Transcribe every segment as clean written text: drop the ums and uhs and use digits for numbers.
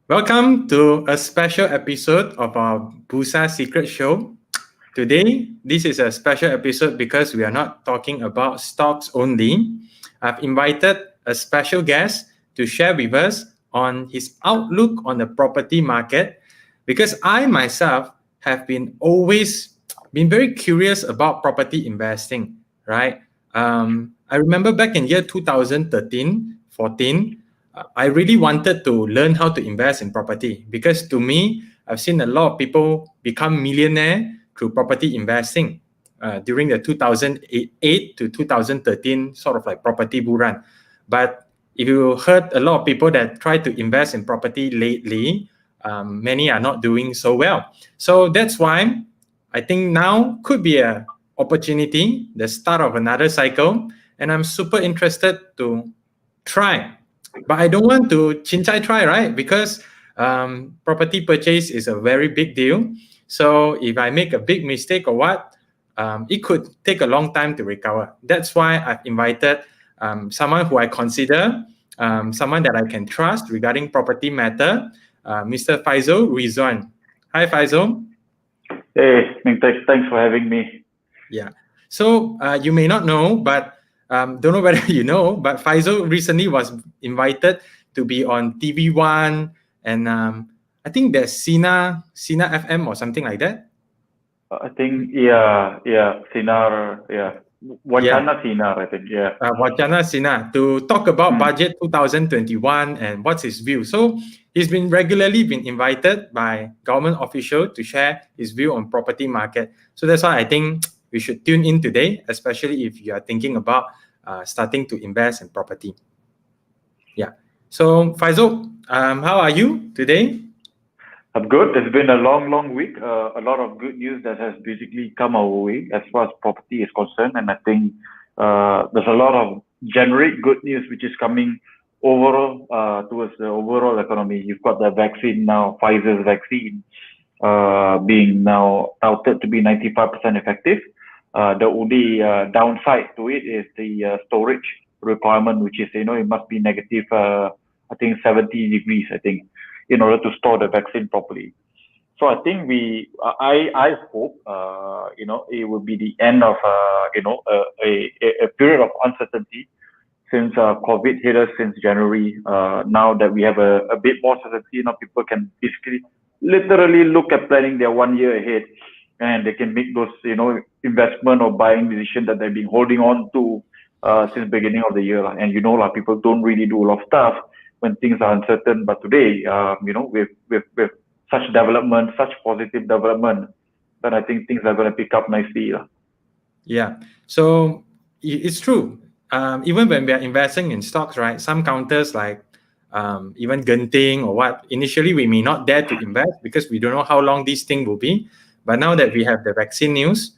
Welcome to a special episode of our Busa Secret Show. Today, this is a special episode because we are not talking about stocks only. I've invited a special guest to share with us on his outlook on the property market because I myself have been always been very curious about property investing, right? I remember back in year 2013, 14, I really wanted to learn how to invest in property because to me, I've seen a lot of people become millionaire through property investing during the 2008 to 2013 sort of like property bull run. But if you heard a lot of people that try to invest in property lately, many are not doing so well. So that's why I think now could be a opportunity, the start of another cycle, and I'm super interested to try. But I don't want to chincai try, right? Because property purchase is a very big deal. So if I make a big mistake or what, it could take a long time to recover. That's why I've invited someone who I consider someone that I can trust regarding property matter, Mr. Faizul Ridzuan. Hi, Faizul. Hey, thanks for having me. Yeah. So you may not know, but don't know whether you know, but Faizul recently was invited to be on TV1 and I think there's Sina FM or something like that. I think, yeah, Sinar, yeah. Wacana Sinar, I think, yeah. Wacana Sina to talk about budget 2021 and what's his view. So he's been regularly been invited by government official to share his view on property market. So that's why I think we should tune in today, especially if you are thinking about starting to invest in property. Yeah. So Faizul, how are you today? I'm good. It's been a long week. A lot of good news that has basically come our way as far as property is concerned. And I think there's a lot of generic good news which is coming overall towards the overall economy. You've got the vaccine now, Pfizer's vaccine, being now touted to be 95% effective. The only downside to it is the storage requirement, which is, it must be negative, I think 70 degrees, I think, in order to store the vaccine properly. So I think I hope, it will be the end of, a period of uncertainty since COVID hit us since January. Now that we have a bit more certainty, people can basically literally look at planning their 1 year ahead, and they can make those, investment or buying decision that they've been holding on to since beginning of the year. And people don't really do a lot of stuff when things are uncertain. But today, with such development, such positive development, then I think things are going to pick up nicely. Yeah. So it's true. Even when we are investing in stocks, right? Some counters like even Genting or what, initially we may not dare to invest because we don't know how long this thing will be. But now that we have the vaccine news,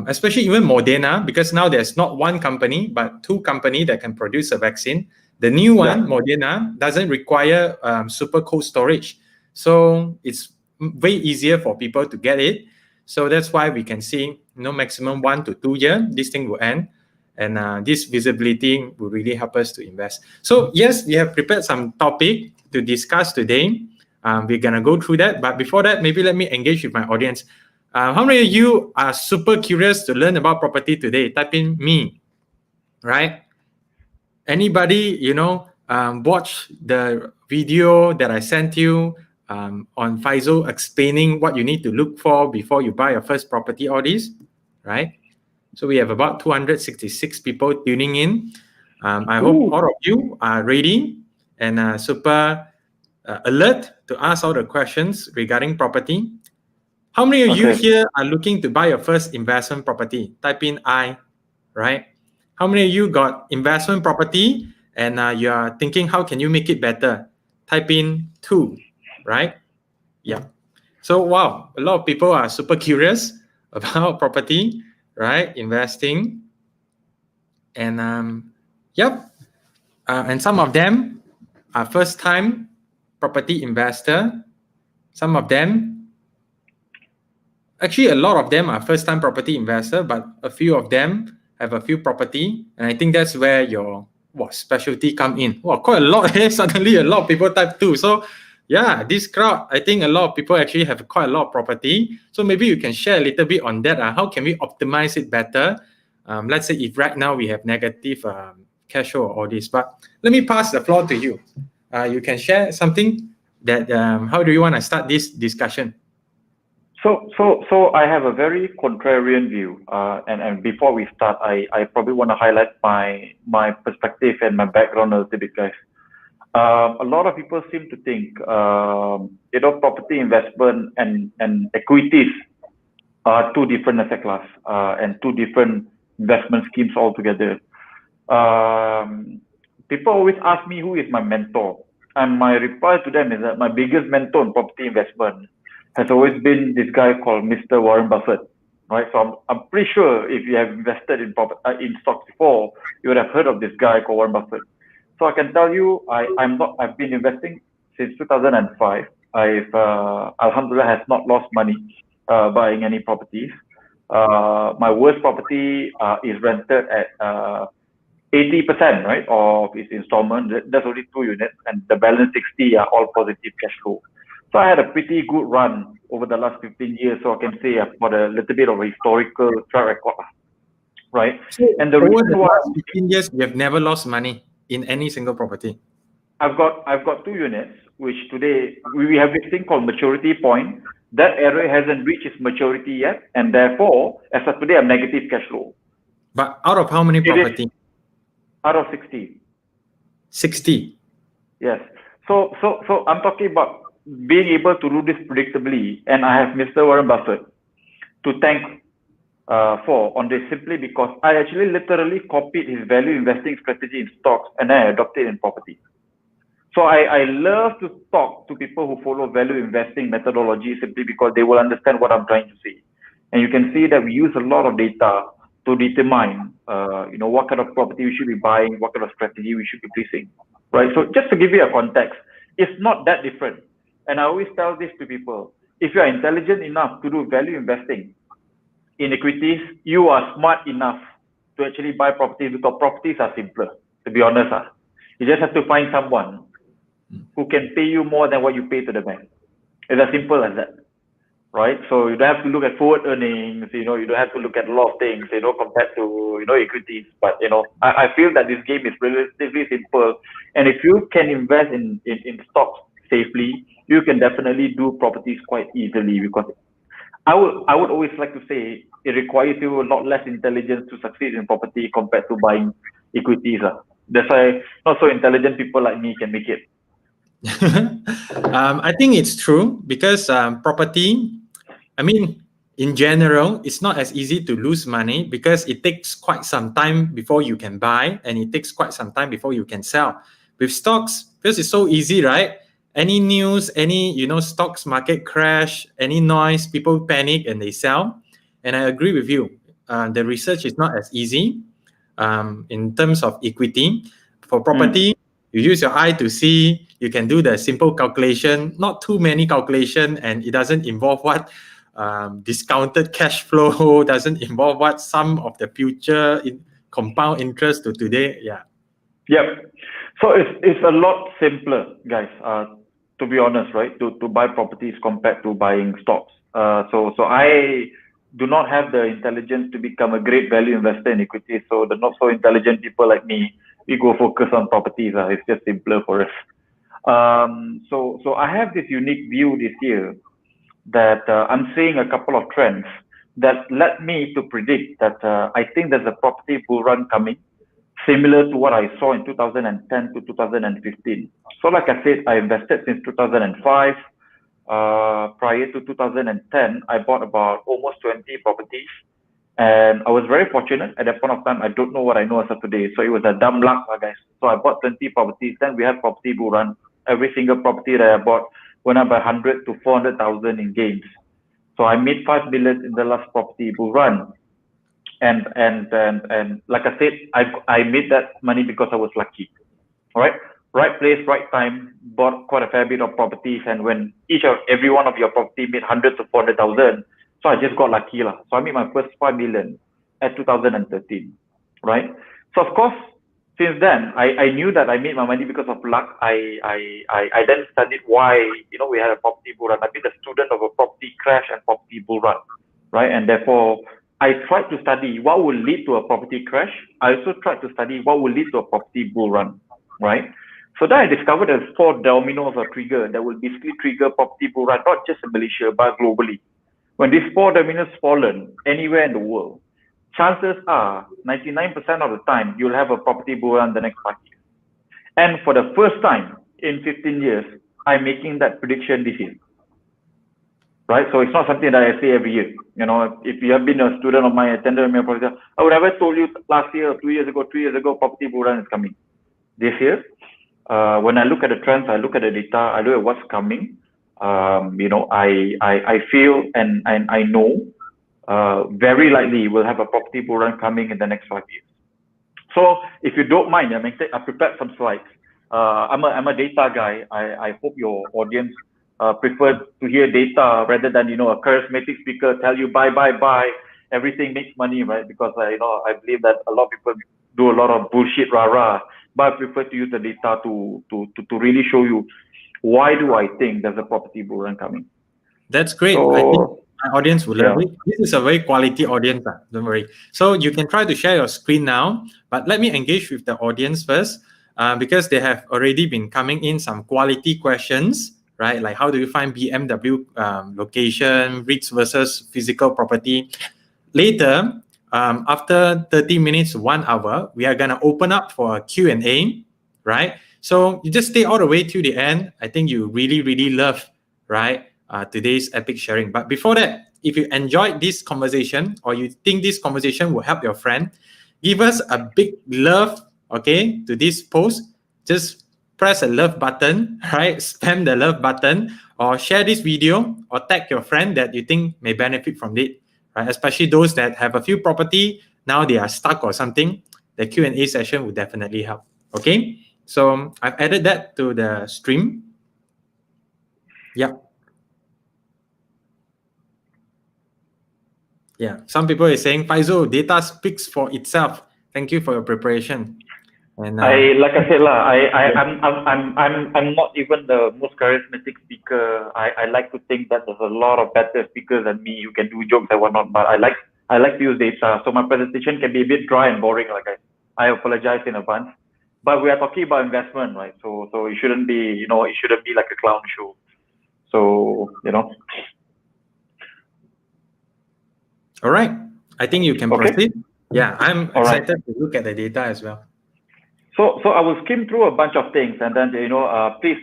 especially even Moderna, because now there's not one company, but two companies that can produce a vaccine. The new one, Moderna, doesn't require super cold storage. So it's way easier for people to get it. So that's why we can see, maximum 1 to 2 years, this thing will end. And this visibility will really help us to invest. So yes, we have prepared some topic to discuss today. We're going to go through that. But before that, maybe let me engage with my audience. How many of you are super curious to learn about property today? Type in me, right? Anybody, watch the video that I sent you on Faizul explaining what you need to look for before you buy your first property, all this, right? So we have about 266 people tuning in. I hope all of you are ready and super alert to ask all the questions regarding property. How many of you here are looking to buy your first investment property? Type in I, right? How many of you got investment property and you are thinking, how can you make it better? Type in 2, right? Yeah. So, wow, a lot of people are super curious about property, right? Investing. And and some of them are first-time property investor. Some of them, actually a lot of them are first-time property investor, but a few of them have a few property. And I think that's where your specialty come in. Wow, quite a lot. Suddenly a lot of people type 2. So Yeah, this crowd, I think a lot of people actually have quite a lot of property. So maybe you can share a little bit on that. How can we optimize it better? Let's say if right now we have negative cash flow or all this, but let me pass the floor to you. You can share something that, how do you want to start this discussion? So I have a very contrarian view, and before we start, I probably want to highlight my perspective and my background a little bit, guys. A lot of people seem to think, property investment and equities are two different asset class, and two different investment schemes altogether. People always ask me who is my mentor, and my reply to them is that my biggest mentor in property investment has always been this guy called Mr. Warren Buffett, right? So I'm pretty sure if you have invested in stocks before, you would have heard of this guy called Warren Buffett. So I can tell you, I've been investing since 2005. I've Alhamdulillah has not lost money buying any properties. My worst property is rented at 80%, right, of its installment. That's only 2 units, and the balance 60 are all positive cash flow. So I had a pretty good run over the last 15 years. So I can say I've got a little bit of a historical track record, right? So and the over reason the why last 15 years, you have never lost money in any single property. I've got 2 units, which today we have this thing called maturity point. That area hasn't reached its maturity yet, and therefore, as of today, I'm negative cash flow. But out of how many It is property? out of 60. 60. Yes. So I'm talking about being able to do this predictably, and I have Mr. Warren Buffett to thank for on this, simply because I actually literally copied his value investing strategy in stocks and then I adopted it in property. So I love to talk to people who follow value investing methodology, simply because they will understand what I'm trying to say. And you can see that we use a lot of data to determine, what kind of property we should be buying, what kind of strategy we should be placing, right? So just to give you a context, it's not that different. And I always tell this to people: if you are intelligent enough to do value investing in equities, you are smart enough to actually buy properties, because properties are simpler, to be honest. You just have to find someone who can pay you more than what you pay to the bank. It's as simple as that, right? So you don't have to look at forward earnings, you don't have to look at a lot of things, compared to, equities. But, I feel that this game is relatively simple. And if you can invest in stocks safely, you can definitely do properties quite easily, because I would always like to say it requires you a lot less intelligence to succeed in property compared to buying equities. That's why not so intelligent people like me can make it. I think it's true, because property, in general, it's not as easy to lose money, because it takes quite some time before you can buy, and it takes quite some time before you can sell. With stocks, because it's so easy, right? Any news, any stocks market crash, any noise, people panic and they sell. And I agree with you. The research is not as easy in terms of equity. For property, you use your eye to see. You can do the simple calculation, not too many calculation, and it doesn't involve what discounted cash flow, doesn't involve what sum of the future in compound interest to today. Yeah. Yep. So it's a lot simpler, guys. To be honest, right? To buy properties compared to buying stocks. So I do not have the intelligence to become a great value investor in equities. So the not so intelligent people like me, we go focus on properties. It's just simpler for us. So I have this unique view this year that I'm seeing a couple of trends that led me to predict that I think there's a property bull run coming, similar to what I saw in 2010 to 2015. So like I said, I invested since 2005. Prior to 2010, I bought about almost 20 properties. And I was very fortunate at that point of time. I don't know what I know as of today. So it was a dumb luck, guys. So I bought 20 properties. Then we had property bull run. Every single property that I bought went up by 100 to 400,000 in gains. So I made 5 million in the last property bull run. And like I said, I made that money because I was lucky. All right. Right place, right time, bought quite a fair bit of properties. And when every one of your property made 100 to 400,000, so I just got lucky. So I made my first 5 million at 2013, right? So of course, since then, I knew that I made my money because of luck. I then studied why, we had a property bull run. I've been a student of a property crash and property bull run, right? And therefore, I tried to study what will lead to a property crash. I also tried to study what will lead to a property bull run, right? So then I discovered there's 4 dominoes or trigger that will basically trigger property bull run, not just in Malaysia, but globally. When these 4 dominoes fallen anywhere in the world, chances are 99% of the time you'll have a property bull run the next 5 years. And for the first time in 15 years, I'm making that prediction this year. Right? So it's not something that I say every year. If you have been a student of mine, attended my property, I would have told you last year, 2 years ago, 3 years ago, property bull run is coming. This year, when I look at the trends, I look at the data, I look at what's coming. I feel and I know very likely we'll have a property bull run coming in the next 5 years. So if you don't mind, I prepared some slides. I'm a data guy. I hope your audience prefer to hear data rather than a charismatic speaker tell you buy, everything makes money, right? Because I believe that a lot of people do a lot of bullshit rah. But I prefer to use the data to really show you why do I think there's a property bull run coming. That's great. So, I think my audience will love it. This is a very quality audience, don't worry. So you can try to share your screen now, but let me engage with the audience first because they have already been coming in some quality questions, right? Like how do you find BMW location, REITs versus physical property? Later, after 30 minutes, 1 hour, we are going to open up for a Q&A, right? So you just stay all the way to the end. I think you really, really love, right? Today's epic sharing. But before that, if you enjoyed this conversation or you think this conversation will help your friend, give us a big love, okay, to this post. Just press a love button, right? Spam the love button or share this video or tag your friend that you think may benefit from it, right? Especially those that have a few property, now they are stuck or something. The Q&A session will definitely help, okay? So I've added that to the stream. Yeah. Yeah, some people are saying, Faizul, data speaks for itself. Thank you for your preparation. And like I said, I'm not even the most charismatic speaker. I like to think that there's a lot of better speakers than me who can do jokes and whatnot. But I like to use data, so my presentation can be a bit dry and boring. Like I apologize in advance. But we are talking about investment, right? So it shouldn't be, it shouldn't be like a clown show. So All right. I think you can proceed. Yeah, I'm excited to look at the data as well. So I will skim through a bunch of things, and then please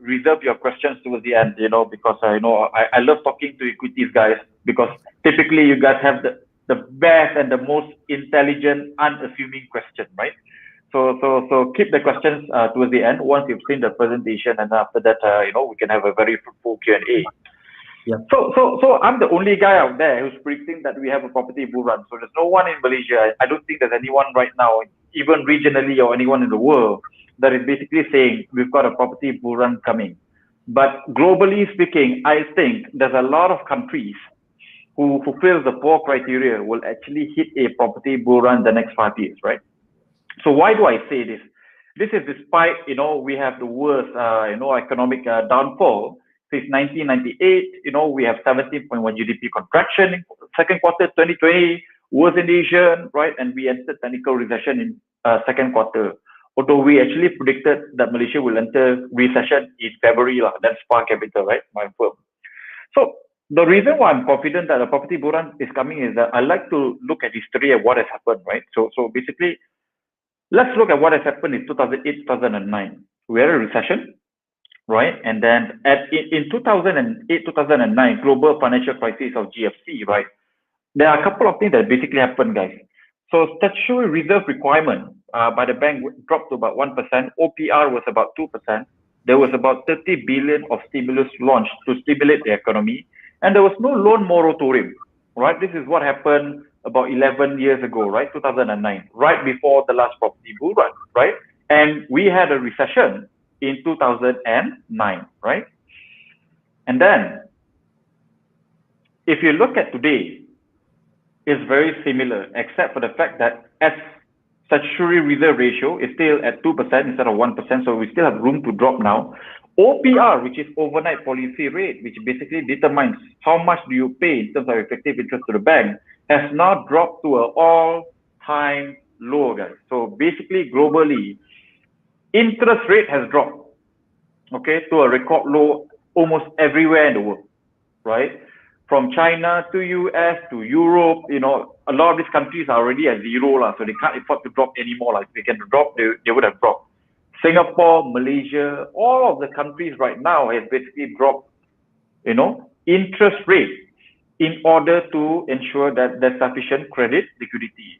reserve your questions towards the end, because I love talking to equities guys, because typically you guys have the best and the most intelligent, unassuming question, right? So keep the questions towards the end once you've seen the presentation, and after that we can have a very fruitful Q&A. Yeah. So I'm the only guy out there who's predicting that we have a property bull run. So there's no one in Malaysia. I don't think there's anyone right now, even regionally or anyone in the world, that is basically saying we've got a property bull run coming. But globally speaking, I think there's a lot of countries who fulfill the 4 criteria will actually hit a property bull run the next 5 years, right? So why do I say this? This is despite, we have the worst, economic downfall. Since 1998, we have 17.1 GDP contraction in second quarter 2020, worse in Asia, right? And we entered technical recession in second quarter. Although we actually predicted that Malaysia will enter recession in February, that's Spark Capital, right? My firm. So the reason why I'm confident that a property bull run is coming is that I like to look at history and what has happened, right? So basically, let's look at what has happened in 2008, 2009. We had a recession, right? And then in 2008, 2009, global financial crisis of GFC, right? There are a couple of things that basically happened, guys. So statutory reserve requirement by the bank dropped to about 1%. OPR was about 2%. There was about 30 billion of stimulus launched to stimulate the economy. And there was no loan moratorium, right? This is what happened about 11 years ago, right? 2009, right before the last property bull run, right? And we had a recession in 2009, right? And then, if you look at today, it's very similar, except for the fact that as statutory reserve ratio is still at 2% instead of 1%, so we still have room to drop now. OPR, which is overnight policy rate, which basically determines how much do you pay in terms of effective interest to the bank, has now dropped to an all-time low, guys. So basically, globally, interest rate has dropped, okay, to a record low almost everywhere in the world, right? From China to US to Europe, you know, a lot of these countries are already at zero, so they can't afford to drop anymore. Like, if they can drop, they would have dropped. Singapore, Malaysia, all of the countries right now has basically dropped, you know, interest rate in order to ensure that there's sufficient credit liquidity.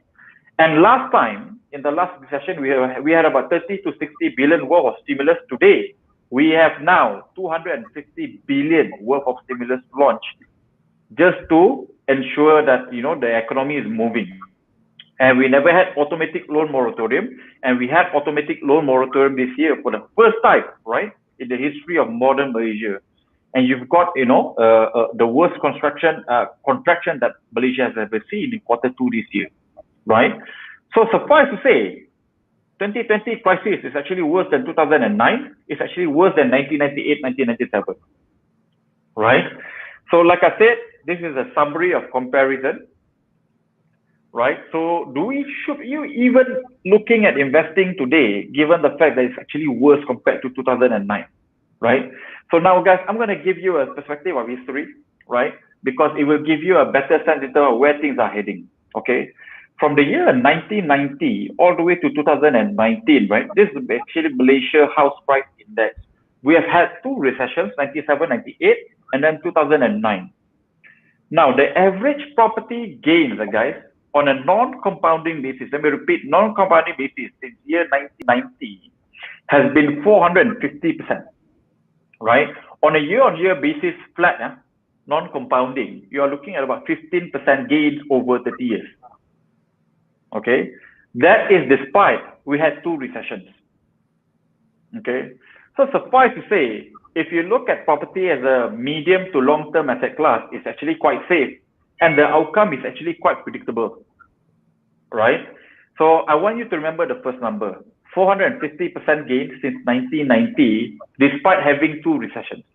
And last time, in the last recession, we had about 30 to 60 billion worth of stimulus. Today, we have now 250 billion worth of stimulus launched just to ensure that, you know, the economy is moving. And we never had automatic loan moratorium, and we had automatic loan moratorium this year for the first time, right, in the history of modern Malaysia. And you've got, you know, the worst contraction that Malaysia has ever seen in Q2 this year, right? So suffice to say, 2020 crisis is actually worse than 2009. It's actually worse than 1998, 1997, right? So like I said, this is a summary of comparison, right? So should you even looking at investing today, given the fact that it's actually worse compared to 2009, right? So now, guys, I'm going to give you a perspective of history, right? Because it will give you a better sense in terms of where things are heading, okay? From the year 1990 all the way to 2019, right? This is actually Malaysia House Price Index. We have had two recessions, 97, 98, and then 2009. Now, the average property gains, guys, on a non-compounding basis, let me repeat, non-compounding basis since year 1990 has been 450%, right? On a year-on-year basis, flat, non-compounding, you are looking at about 15% gains over 30 years. Okay, that is despite we had two recessions. Okay, so suffice to say, if you look at property as a medium to long-term asset class, it's actually quite safe, and the outcome is actually quite predictable, right? So I want you to remember the first number, 450% gain since 1990, despite having two recessions.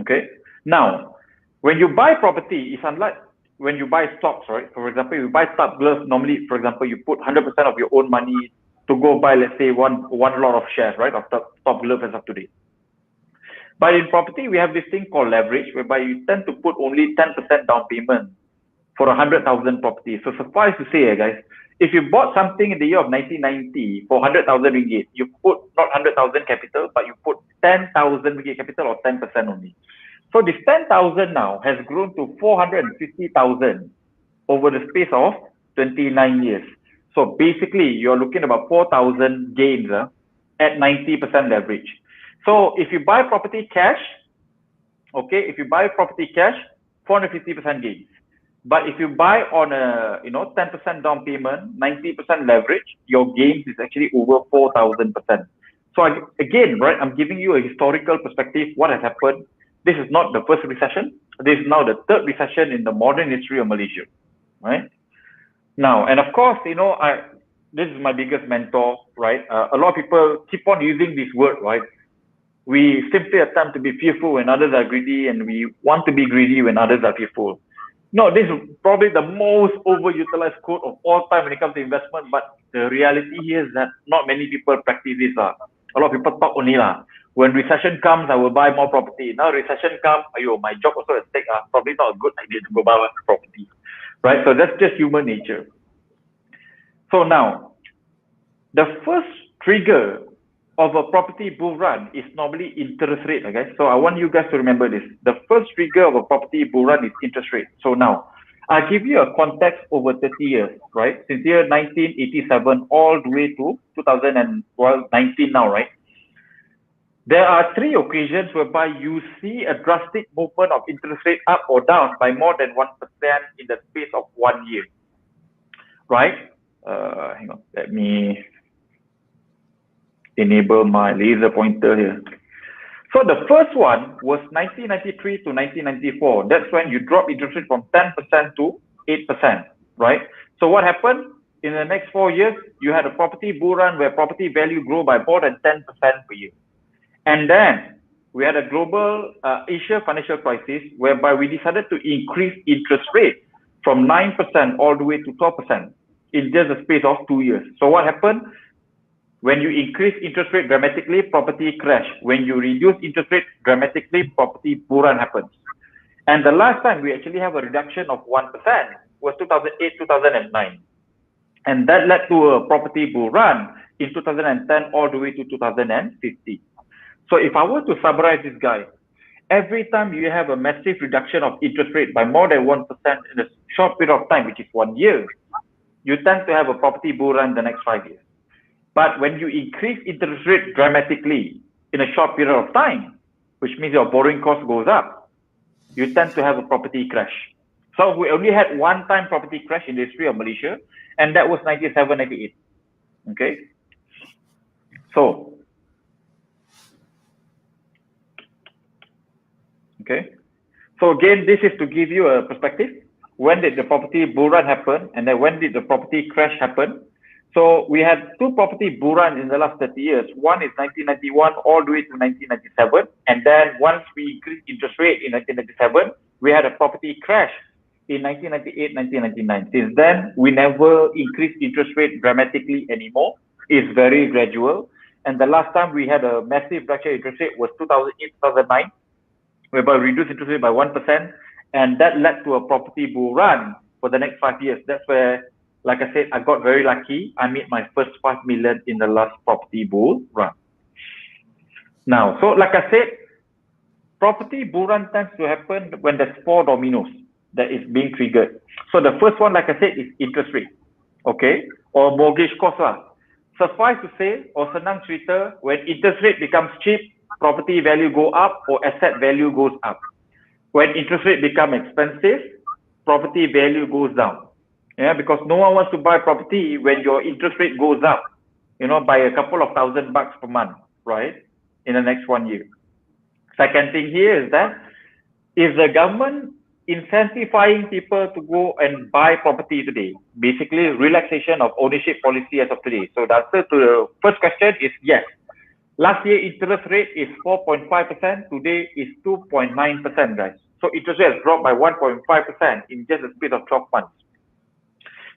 Okay, now, when you buy property, it's unlike when you buy stocks, right? For example, you buy stock gloves, normally, for example, you put 100% of your own money to go buy, let's say, one lot of shares, right, of top glove as of today. But in property, we have this thing called leverage, whereby you tend to put only 10% down payment for 100,000 properties. So suffice to say, guys, if you bought something in the year of 1990 for 100,000 ringgit, you put not 100,000 capital, but you put 10,000 ringgit capital, or 10% only. So this 10,000 now has grown to 450,000 over the space of 29 years. So basically, you're looking about 4,000 gains at 90% leverage. So if you buy property cash, okay, if you buy property cash, 450% gains. But if you buy on a 10% down payment, 90% leverage, your gains is actually over 4,000%. So again, right, I'm giving you a historical perspective. What has happened? This is not the first recession. This is now the third recession in the modern history of Malaysia, right? Now, and of course, this is my biggest mentor, right? A lot of people keep on using this word, right? We simply attempt to be fearful when others are greedy, and we want to be greedy when others are fearful. No, this is probably the most overutilized quote of all time when it comes to investment, but the reality here is that not many people practice this. A lot of people talk only. When recession comes, I will buy more property. Now recession comes, my job also at stake. Probably not a good idea to go buy property, right? So that's just human nature. So now, the first trigger of a property bull run is normally interest rate, okay? So I want you guys to remember this. The first trigger of a property bull run is interest rate. So now, I'll give you a context over 30 years, right? Since year 1987 all the way to 2019 now, right? There are three occasions whereby you see a drastic movement of interest rate up or down by more than 1% in the space of 1 year, right? Hang on, let me enable my laser pointer here. So the first one was 1993 to 1994. That's when you drop interest rate from 10% to 8%, right? So what happened? in the next 4 years, you had a property bull run where property value grew by more than 10% per year. And then we had a global Asia financial crisis whereby we decided to increase interest rate from 9% all the way to 12% in just a space of 2 years. So what happened? When you increase interest rate dramatically, property crash. When you reduce interest rate dramatically, property bull run happens. And the last time we actually have a reduction of 1% was 2008, 2009. And that led to a property bull run in 2010 all the way to 2015. So if I were to summarize this guy, every time you have a massive reduction of interest rate by more than 1% in a short period of time, which is 1 year, you tend to have a property bull run the next 5 years. But when you increase interest rate dramatically in a short period of time, which means your borrowing cost goes up, you tend to have a property crash. So we only had one time property crash in the history of Malaysia, and that was 97, 98. Okay. So, okay. So again, this is to give you a perspective. When did the property bull run happen? And then when did the property crash happen? So we had two property bull run in the last 30 years. One is 1991 all the way to 1997. And then once we increased interest rate in 1997, we had a property crash in 1998, 1999. Since then, we never increased interest rate dramatically anymore. It's very gradual. And the last time we had a massive reduction in interest rate was 2008, 2009, whereby we reduced interest rate by 1%. And that led to a property bull run for the next 5 years. That's where, like I said, I got very lucky. I made my first 5 million in the last property bull run. Now, so like I said, property bull run tends to happen when there's 4 dominoes that is being triggered. So the first one, like I said, is interest rate, okay, or mortgage cost lah. Suffice to say, or senang cerita, when interest rate becomes cheap, property value go up or asset value goes up. When interest rate become expensive, property value goes down. Yeah, because no one wants to buy property when your interest rate goes up, you know, by a couple of $1,000 per month, right? In the next 1 year. Second thing here is that is the government incentivizing people to go and buy property today? Basically, relaxation of ownership policy as of today. So the answer to the first question is yes. Last year, interest rate is 4.5%. Today is 2.9%, guys. So interest rate has dropped by 1.5% in just a space of 12 months.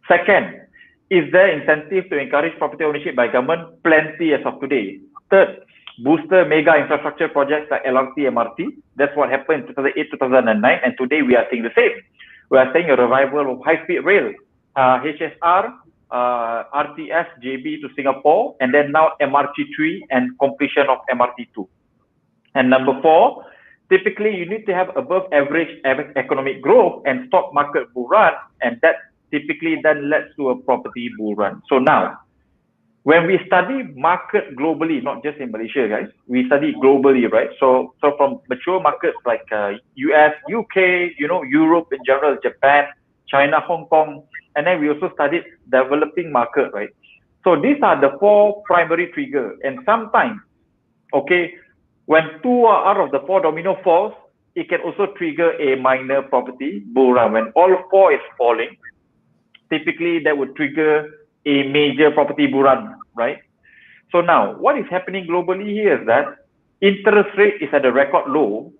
Second, is there incentive to encourage property ownership by government? Plenty as of today. Third, booster mega infrastructure projects like LRT, MRT. That's what happened in 2008, 2009, and today we are seeing the same. We are seeing a revival of high-speed rail, HSR, RTS, JB to Singapore, and then now MRT3 and completion of MRT2. And number 4, typically you need to have above average economic growth and stock market bull run, and that typically then leads to a property bull run. So now, when we study market globally, not just in Malaysia, guys, we study globally, right? So from mature markets like US, UK, you know, Europe in general, Japan, China, Hong Kong, and then we also studied developing market, right? So these are the 4 primary triggers. And sometimes, okay, when 2 out of the 4 domino falls, it can also trigger a minor property bull run. When all 4 is falling, typically that would trigger a major property bull run, right? So now, what is happening globally here is that interest rate is at a record low,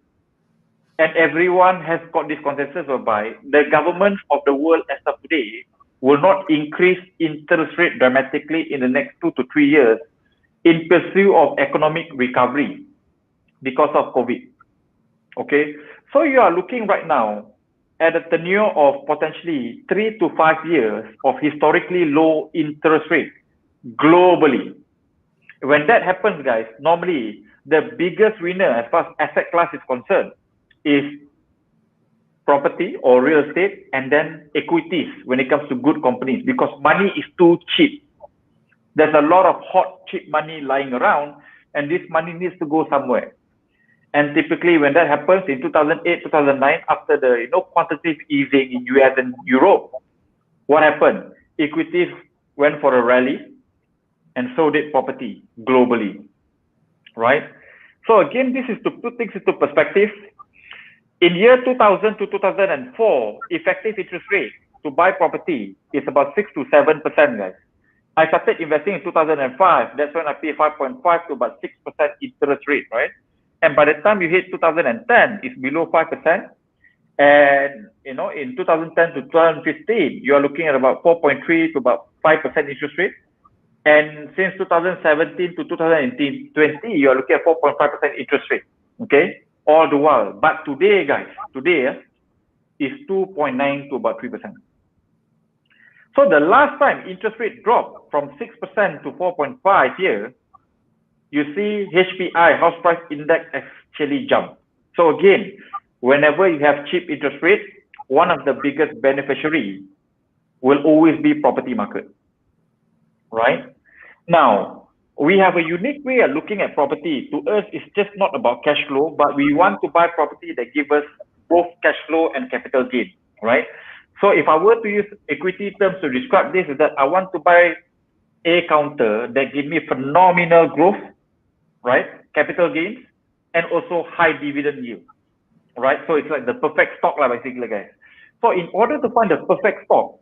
and everyone has got this consensus whereby the governments of the world as of today will not increase interest rate dramatically in the next 2 to 3 years in pursuit of economic recovery because of COVID. Okay, so you are looking right now at a tenure of potentially 3 to 5 years of historically low interest rate globally. When that happens, guys, normally the biggest winner as far as asset class is concerned is property or real estate, and then equities when it comes to good companies, because money is too cheap. There's a lot of hot, cheap money lying around, and this money needs to go somewhere. And typically when that happens in 2008, 2009, after the quantitative easing in US and Europe, what happened? Equities went for a rally, and so did property globally, right? So again, this is to put things into perspective. In year 2000 to 2004, effective interest rate to buy property is about 6 to 7%, guys. I started investing in 2005. That's when I paid 5.5 to about 6% interest rate, right? And by the time you hit 2010, it's below 5%. And in 2010 to 2015, you are looking at about 4.3 to about 5% interest rate. And since 2017 to 2020, you are looking at 4.5% interest rate. Okay, all the while. But today, guys, is 2.9 to about 3%. So the last time interest rate dropped from 6% to 4.5 here, you see HPI, house price index, actually jumped. So again, whenever you have cheap interest rate, one of the biggest beneficiaries will always be property market, right? Now, we have a unique way of looking at property. To us, it's just not about cash flow, but we want to buy property that gives us both cash flow and capital gain, right? So if I were to use equity terms to describe this, is that I want to buy a counter that gives me phenomenal growth, right? Capital gains, and also high dividend yield, right? So it's like the perfect stock, basically, guys. So in order to find the perfect stock,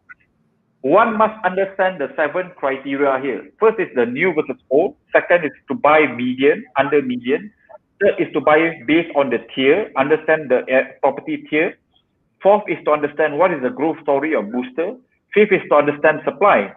one must understand the 7 criteria here. First is the new versus old. Second is to buy median, under median. Third is to buy based on the tier, understand the property tier. Fourth is to understand what is the growth story or booster. Fifth is to understand supply.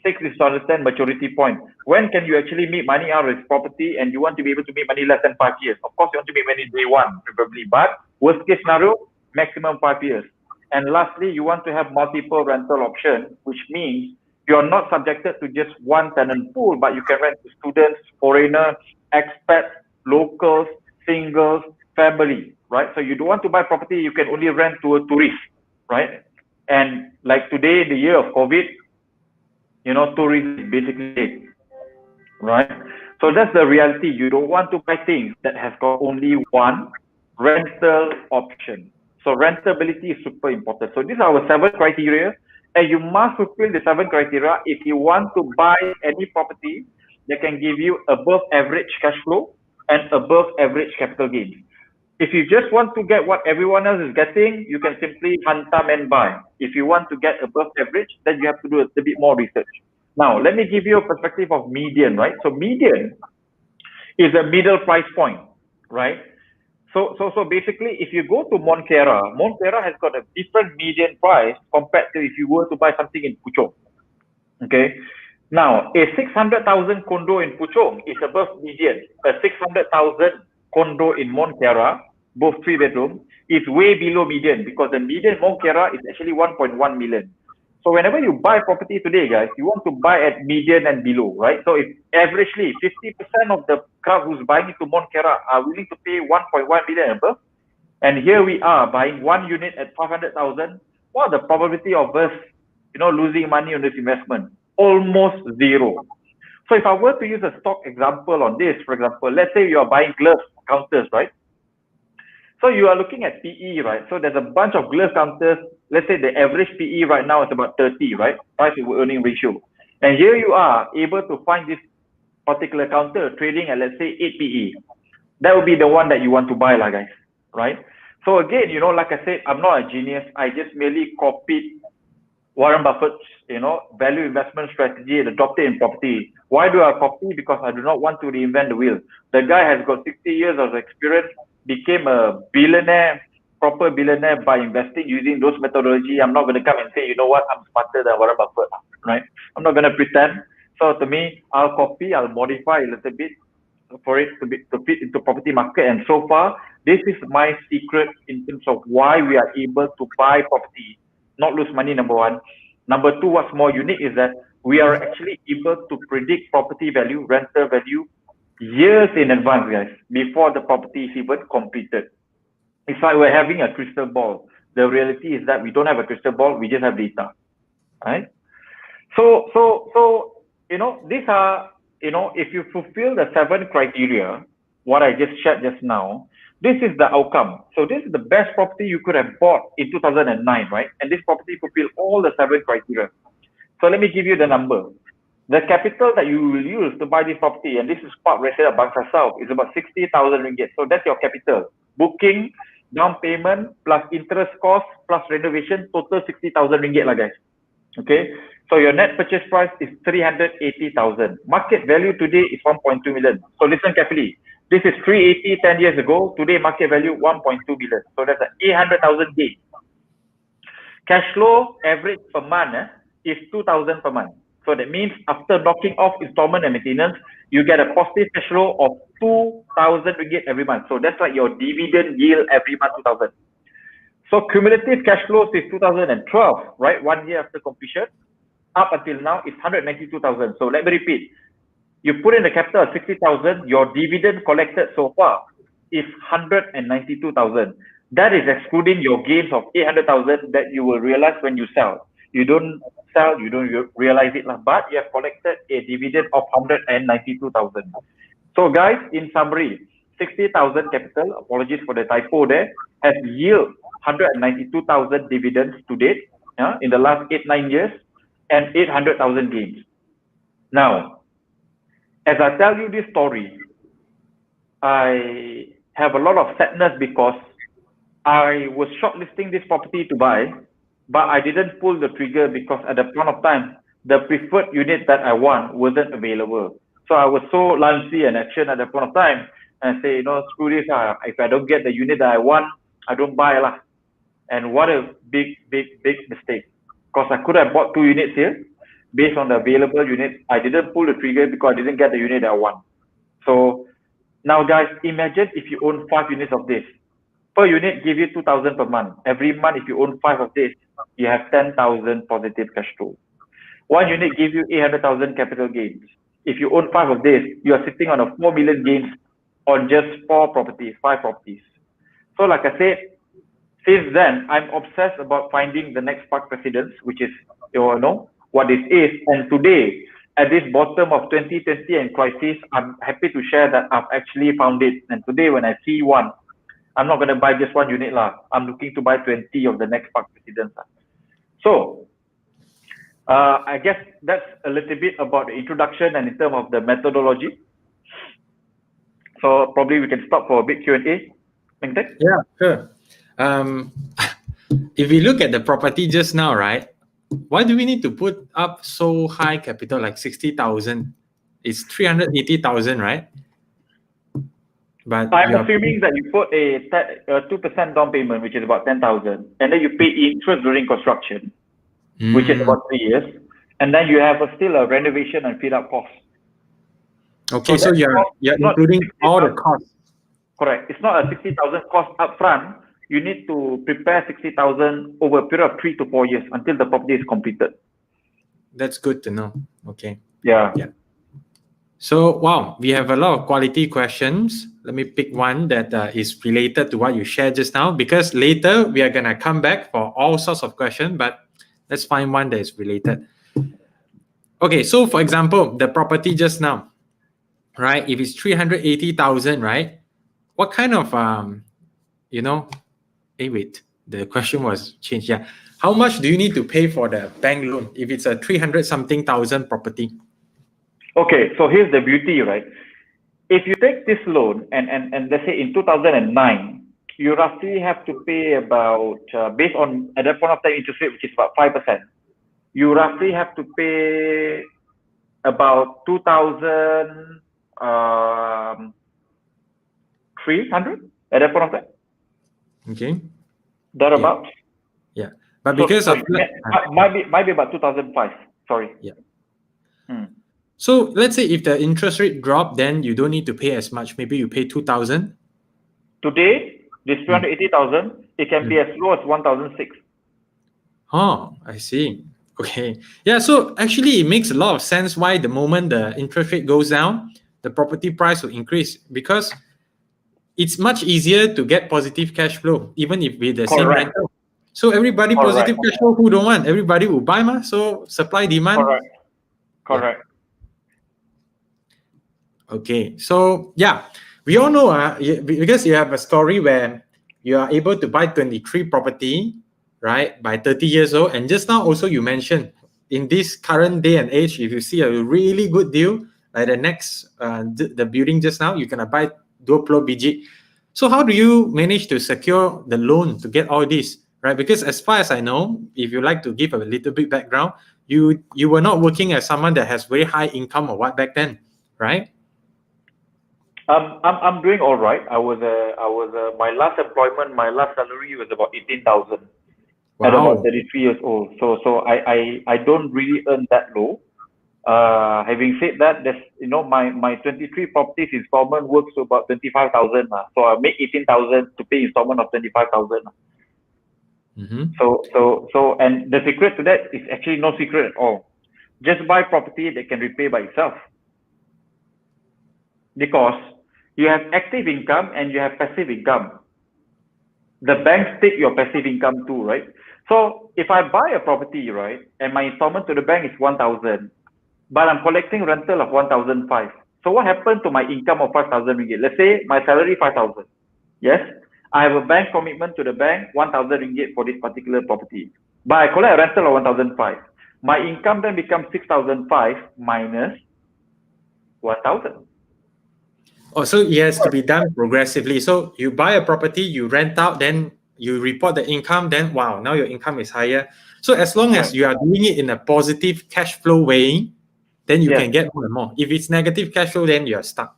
Sixth is to understand maturity point. When can you actually make money out of this property, and you want to be able to make money less than 5 years? Of course, you want to make money day one, probably, but worst case scenario, maximum 5 years. And lastly, you want to have multiple rental options, which means you're not subjected to just one tenant pool, but you can rent to students, foreigners, expats, locals, singles, family, right? So you don't want to buy property, you can only rent to a tourist, right? And like today, the year of COVID, tourism is basically dead, right? So that's the reality. You don't want to buy things that has got only one rental option. So rentability is super important. So these are our 7 criteria, and you must fulfill the 7 criteria if you want to buy any property that can give you above average cash flow and above average capital gain. If you just want to get what everyone else is getting, you can simply hantam and buy. If you want to get above average, then you have to do a little bit more research. Now, let me give you a perspective of median, right? So median is a middle price point, right? So basically, if you go to Montclair has got a different median price compared to if you were to buy something in Puchong. Okay. Now, a 600,000 condo in Puchong is above median. A 600,000 condo in Montclair, both 3-bedroom, is way below median, because the median Montclair is actually 1.1 million. So whenever you buy property today, guys, you want to buy at median and below, right? So if averagely 50% of the crowd who's buying into Montclair are willing to pay 1.1 million and above, and here we are buying one unit at 500,000, what are the probability of us, losing money on this investment? Almost zero. So if I were to use a stock example on this, for example, let's say you are buying glove counters, right? So you are looking at PE, right? So there's a bunch of glove counters. Let's say the average PE right now is about 30, right? Price to earning ratio. And here you are able to find this particular counter trading at, let's say, 8 PE. That would be the one that you want to buy, guys, right? So again, like I said, I'm not a genius. I just merely copied Warren Buffett's, value investment strategy and adopted in property. Why do I copy? Because I do not want to reinvent the wheel. The guy has got 60 years of experience, became a billionaire, proper billionaire by investing using those methodology. I'm not going to come and say, you know what, I'm smarter than Warren Buffett, right? I'm not going to pretend. So to me, I'll copy, I'll modify a little bit for it to fit into property market. And so far, this is my secret in terms of why we are able to buy property, not lose money, number one. Number two, what's more unique is that we are actually able to predict property value, rental value, years in advance, guys, before the property is even completed. It's like we're having a crystal ball. The reality is that we don't have a crystal ball, we just have data, right? So these are, if you fulfill the 7 criteria, what I just shared just now, this is the outcome. So this is the best property you could have bought in 2009, right? And this property fulfilled all the 7 criteria. So let me give you the number. The capital that you will use to buy this property, and this is part rated at Bangsa South, is about 60,000 ringgit. So that's your capital. Booking, down payment plus interest cost plus renovation, total 60,000 ringgit lah, guys. Okay, so your net purchase price is 380,000. Market value today is 1.2 million. So listen carefully. This is 380 10 years ago. Today market value 1.2 million. So that's an 800,000 gain. Cash flow average per month is 2,000 per month. So that means after knocking off installment and maintenance, you get a positive cash flow of 2,000 ringgit every month. So that's like your dividend yield every month, 2,000. So cumulative cash flow since 2012, right? 1 year after completion, up until now is 192,000. So let me repeat. You put in the capital of 60,000, your dividend collected so far is 192,000. That is excluding your gains of 800,000 that you will realize when you sell. You don't sell, you don't realize it, but you have collected a dividend of 192,000. So guys, in summary, 60,000 capital, apologies for the typo there, has yield 192,000 dividends to date in the last 8-9 years and 800,000 gains. Now, as I tell you this story, I have a lot of sadness because I was shortlisting this property to buy, but I didn't pull the trigger because at the point of time, the preferred unit that I want wasn't available. So I was so lazy and action at the point of time and say, screw this. If I don't get the unit that I want, I don't buy lah. And what a big mistake. Because I could have bought 2 units here based on the available unit. I didn't pull the trigger because I didn't get the unit that I want. So now guys, imagine if you own 5 units of this. Per unit give you 2,000 per month. Every month if you own 5 of this, you have 10,000 positive cash flow. 1 unit gives you 800,000 capital gains. If you own 5 of this, you are sitting on a 4 million gains on just 5 properties. So like I said, since then, I'm obsessed about finding the next park residence, which is, what this is. And today, at this bottom of 2020 and crisis, I'm happy to share that I've actually found it. And today, when I see one, I'm not going to buy just 1 unit lah. I'm looking to buy 20 of the next park residence. So, I guess that's a little bit about the introduction and in terms of the methodology. So probably we can stop for a bit Q&A. Yeah, sure. If we look at the property just now, right? Why do we need to put up so high capital, like 60,000? It's 380,000, right? But I'm assuming that you put a 2% down payment, which is about 10,000, and then you pay interest during construction, which is about 3 years, and then you have still a renovation and fit up cost. Okay, so you're including all the costs. Correct. It's not a 60,000 cost upfront. You need to prepare 60,000 over a period of 3 to 4 years until the property is completed. That's good to know. Okay. Yeah. So, wow, we have a lot of quality questions. Let me pick one that is related to what you shared just now, because later we are going to come back for all sorts of questions, but let's find one that is related. Okay, so for example, the property just now, right? If it's 380,000, right? What kind of, wait, the question was changed. Yeah. How much do you need to pay for the bank loan if it's a 300-something thousand property? Okay, so here's the beauty, right? If you take this loan and let's say in 2009, you roughly have to pay about, based on at that point of time interest rate, which is about 5%, you roughly have to pay about 2,300 at that point of time. Okay. Thereabouts. Yeah. But because might be about 2005. Sorry. Yeah. So let's say if the interest rate drop, then you don't need to pay as much. Maybe you pay 2,000. Today, this 280,000, it can be as low as 1,006. Oh, I see. Okay. Yeah. So actually, it makes a lot of sense why the moment the interest rate goes down, the property price will increase, because it's much easier to get positive cash flow, even if with the same rental. So everybody positive cash flow, who don't want? Everybody will buy, so supply demand. Correct. Okay, so yeah, we all know because you have a story where you are able to buy 23 property, right, by 30 years old. And just now also you mentioned in this current day and age, if you see a really good deal, like the next the building just now, you can buy 20 biji. So how do you manage to secure the loan to get all this, right? Because as far as I know, if you like to give a little bit background, you were not working as someone that has very high income or what back then, right? I'm doing all right. My last employment, my last salary was about 18,000 at about Wow. 33 years old. So I don't really earn that low. Having said that, there's my 23 properties installment works to about 25,000. So I make 18,000 to pay installment of 25,000. Mm-hmm. And the secret to that is actually no secret at all. Just buy property that can repay by itself, because you have active income and you have passive income. The banks take your passive income too, right? So if I buy a property, right, and my installment to the bank is 1,000, but I'm collecting rental of 1,005. So what happened to my income of 5,000 ringgit? Let's say my salary 5,000. Yes, I have a bank commitment to the bank 1,000 ringgit for this particular property, but I collect a rental of 1,005. My income then becomes 6,005 minus 1,000. Oh, so it has to be done progressively. So you buy a property, you rent out, then you report the income, then wow, now your income is higher. So as long as Right. you are doing it in a positive cash flow way, then you Yes. can get more and more. If it's negative cash flow, then you are stuck.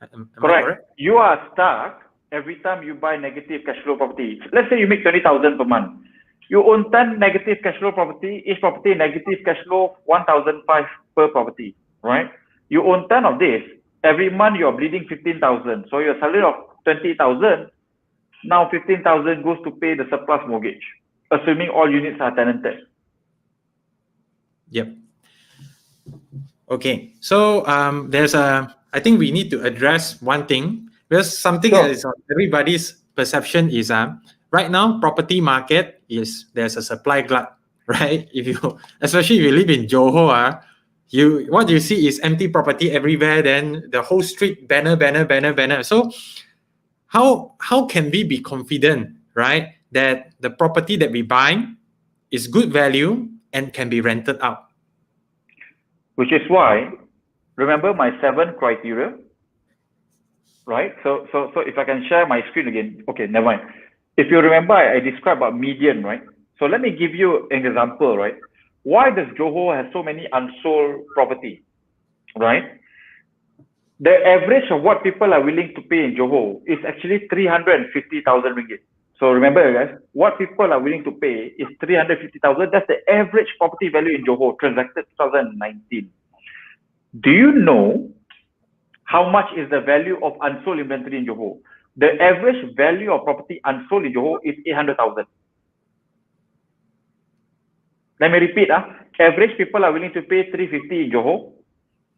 Am I Correct. correct? You are stuck every time you buy negative cash flow property. Let's say you make 20,000 per month. You own 10 negative cash flow property, each property negative cash flow 1,005 per property, right? You own 10 of this. Every month you're bleeding 15,000. So your salary of 20,000, now 15,000 goes to pay the surplus mortgage, assuming all units are tenanted. Yep. Okay. So I think we need to address one thing, because something that Sure. is on everybody's perception is right now property market there's a supply glut, right? If you especially if you live in Johor, what you see is empty property everywhere. Then the whole street banner, banner, banner, banner. So how can we be confident, right, that the property that we buy is good value and can be rented out? Which is why, remember my 7 criteria, right? So if I can share my screen again, okay, never mind. If you remember, I described about median, right? So let me give you an example, right? Why does Johor have so many unsold property, right? The average of what people are willing to pay in Johor is actually 350,000 ringgit. So remember, guys, what people are willing to pay is 350,000. That's the average property value in Johor, transacted 2019. Do you know how much is the value of unsold inventory in Johor? The average value of property unsold in Johor is 800,000. Let me repeat. Average people are willing to pay 350 in Johor.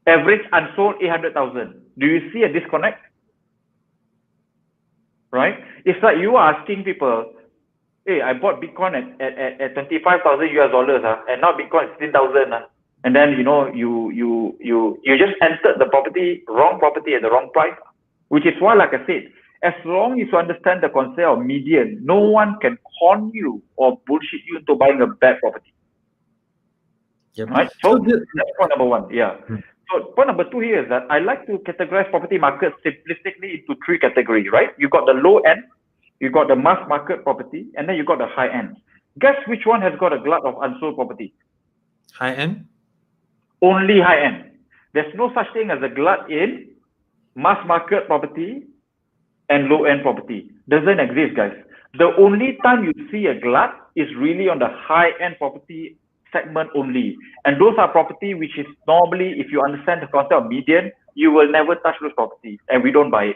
Average unsold 800,000. Do you see a disconnect? Right? It's like you are asking people, hey, I bought Bitcoin at 25,000 US dollars, and now Bitcoin is 16,000. And then you just entered the wrong property at the wrong price. Which is why, like I said, as long as you understand the concept of median, no one can con you or bullshit you into buying a bad property. Yep. Right? So that's point number one. Yeah. So point number 2 here is that I like to categorize property markets simplistically into 3 categories, right? You got the low end, you got the mass market property, and then you got the high end. Guess which one has got a glut of unsold property? High end? Only high end. There's no such thing as a glut in mass market property and low end property. Doesn't exist, guys. The only time you see a glut is really on the high end property segment only. And those are property which is normally, if you understand the concept of median, you will never touch those properties, and we don't buy it.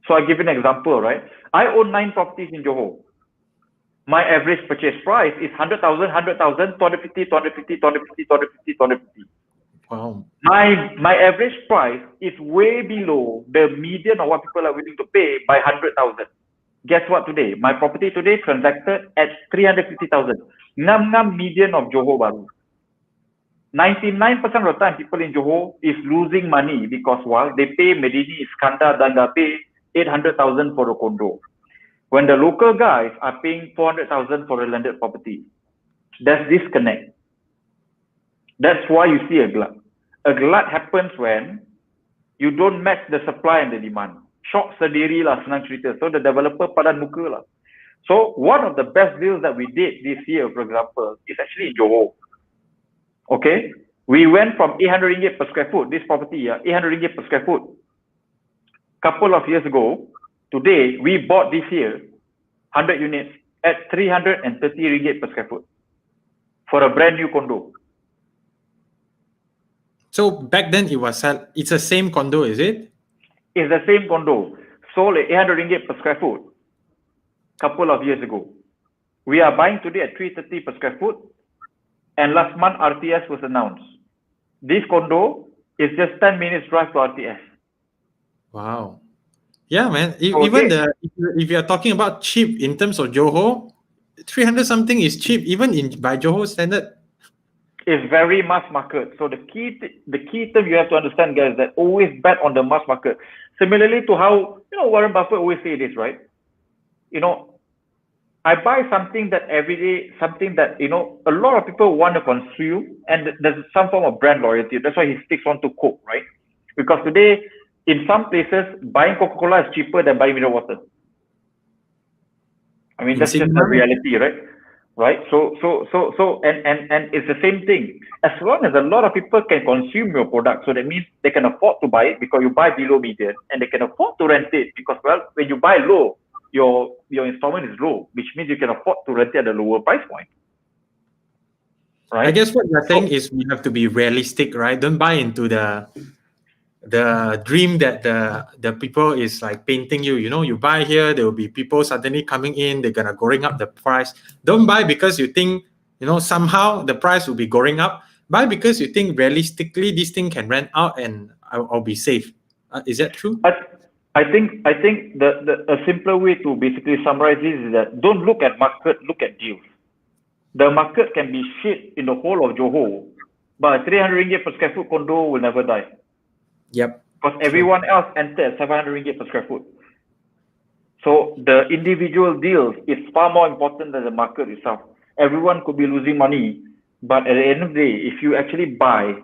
So I give you an example, right? I own 9 properties in Johor. My average purchase price is 100,000, 100,000, 250, 250, 250, 250, 250. Wow. My average price is way below the median of what people are willing to pay by 100,000. Guess what today? My property today transacted at 350,000. Ngam median of Johor Bahru. 99% of the time, people in Johor is losing money because while they pay Medini, Iskandar, dan they pay 800,000 for a condo, when the local guys are paying 400,000 for a landed property. There's disconnect. That's why you see a glut. A glut happens when you don't match the supply and the demand. shock sendiri lah, senang cerita. So the developer padan muka lah. So one of the best deals that we did this year, for example, is actually in Johor. Okay, we went from 800 ringgit per square foot, this property, 800 ringgit per square foot. Couple of years ago, today, we bought this year 100 units at 330 ringgit per square foot for a brand new condo. So back then it's the same condo, is it? It's the same condo, sold at 800 ringgit per square foot couple of years ago. We are buying today at 330 per square foot, and last month RTS was announced. This condo is just 10 minutes drive to RTS. Wow. Yeah, man. So Even if you are talking about cheap in terms of Johor, 300 something is cheap, even by Johor standard. It's very mass market. So the key term you have to understand, guys, that always bet on the mass market. Similarly to how Warren Buffett always say this, right? I buy something that every day, something that a lot of people want to consume, and there's some form of brand loyalty. That's why he sticks on to Coke, right? Because today, in some places, buying Coca-Cola is cheaper than buying mineral water. I mean, that's just the reality, right? Right. So and it's the same thing. As long as a lot of people can consume your product, so that means they can afford to buy it because you buy below median, and they can afford to rent it because, well, when you buy low, your installment is low, which means you can afford to rent it at a lower price point. Right. I guess what you're saying is we have to be realistic, right? Don't buy into the dream that the people is like painting you. You buy here, there will be people suddenly coming in, they're gonna going up the price. Don't buy because you think somehow the price will be going up. Buy because you think realistically this thing can rent out and I'll be safe. Is that true? I think a simpler way to basically summarize this is that don't look at market, look at deals. The market can be shit in the whole of Johor, but 300 ringgit per square foot condo will never die. Yep. Because everyone else entered 700 ringgit per square foot. So the individual deals is far more important than the market itself. Everyone could be losing money, but at the end of the day, if you actually buy,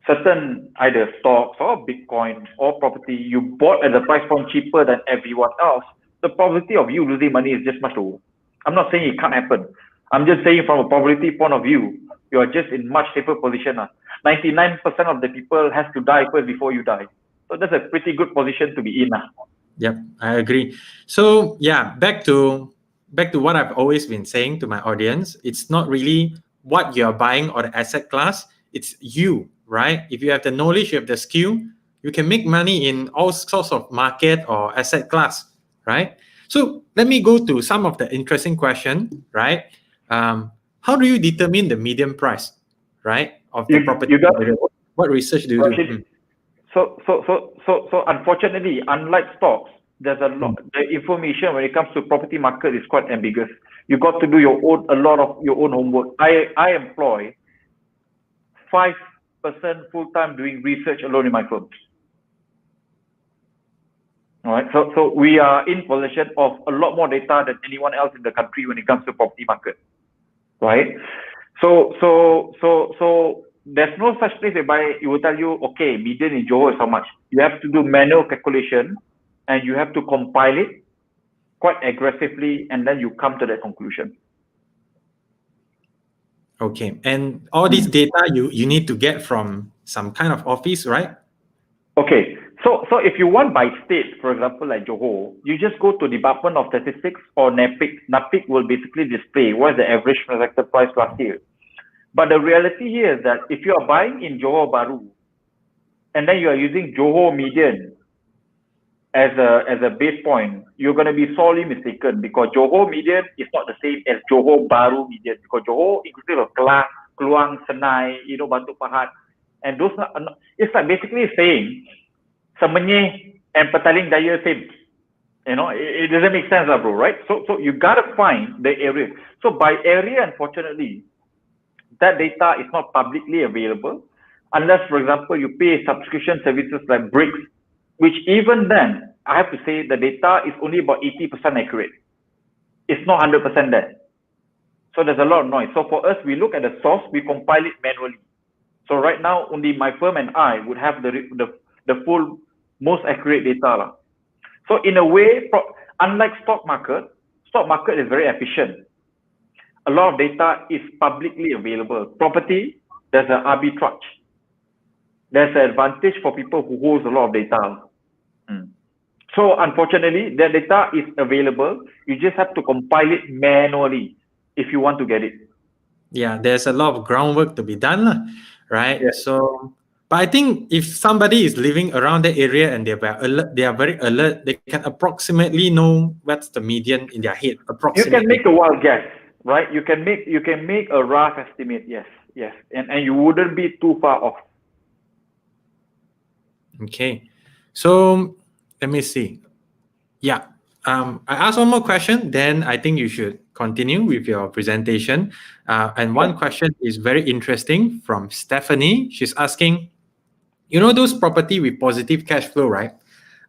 certain either stocks or Bitcoin or property, you bought at the price point cheaper than everyone else, the probability of you losing money is just much lower. I'm not saying it can't happen. I'm just saying from a probability point of view, you are just in much safer position. 99% of the people has to die first before you die. So that's a pretty good position to be in. Yep, I agree. So yeah, back to what I've always been saying to my audience. It's not really what you're buying or the asset class. It's you, right? If you have the knowledge, you have the skill, you can make money in all sorts of market or asset class, right? So let me go to some of the interesting question, right? How do you determine the median price, right, of the property? What research do you do? So unfortunately, unlike stocks, there's a lot. The information when it comes to property market is quite ambiguous. You got to do a lot of your own homework. I employ 5 person full time doing research alone in my firm. All right. So we are in possession of a lot more data than anyone else in the country when it comes to property market. Right. So there's no such place whereby it will tell you, okay, median in Johor is how much. You have to do manual calculation and you have to compile it quite aggressively, and then you come to that conclusion. Okay, and all this data you need to get from some kind of office, right? Okay, so if you want by state, for example, like Johor, you just go to Department of Statistics or NAPIC. NAPIC will basically display what's the average transacted price last year. But the reality here is that if you are buying in Johor Bahru, and then you are using Johor median as a base point, you're going to be sorely mistaken, because Johor median is not the same as Johor Bahru median, because Johor inclusive of Kelang, Keluang, Senai, Batu Pahat, and those are not, it's like basically saying Semenyih and Petaling Jaya same. It doesn't make sense, bro, right? So you gotta find the area. So by area, unfortunately, that data is not publicly available unless, for example, you pay subscription services like Bricks, which even then, I have to say the data is only about 80% accurate. It's not 100% there. So there's a lot of noise. So for us, we look at the source, we compile it manually. So right now, only my firm and I would have the full most accurate data. So in a way, unlike stock market is very efficient. A lot of data is publicly available. Property, there's an arbitrage. There's an advantage for people who hold a lot of data. So unfortunately, that data is available. You just have to compile it manually if you want to get it. Yeah, there's a lot of groundwork to be done, right? Yes. So, but I think if somebody is living around the area and they are very alert, they can approximately know what's the median in their head. You Approximately. can make a wild guess, right? You can make a rough estimate. Yes, and you wouldn't be too far off. Okay, so let me see. Yeah, I asked one more question. Then I think you should continue with your presentation. And one question is very interesting from Stephanie. She's asking, you know, those property with positive cash flow, right?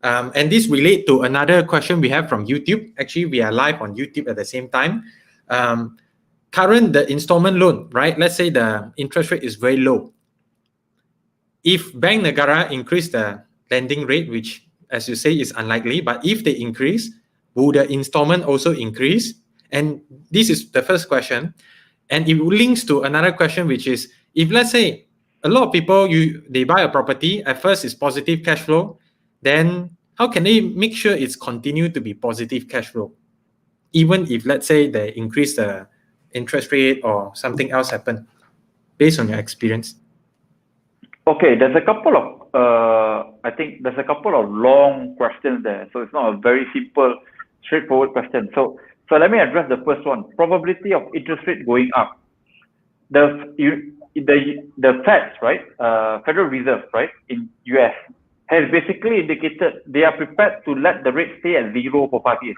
And this relate to another question we have from YouTube. Actually, we are live on YouTube at the same time. The installment loan, right? Let's say the interest rate is very low. If Bank Negara increase the lending rate, which as you say is unlikely, but if they increase, will the installment also increase? And this is the first question. And it links to another question, which is, if let's say a lot of people, they buy a property, at first it's positive cash flow, then how can they make sure it's continue to be positive cash flow? Even if let's say they increase the interest rate or something else happen, based on your experience. Okay, there's a couple of I think there's a couple of long questions there, so it's not a very simple, straightforward question. So let me address the first one: probability of interest rate going up. The Feds, right, Federal Reserve, right, in US, has basically indicated they are prepared to let the rate stay at 0 for 5 years.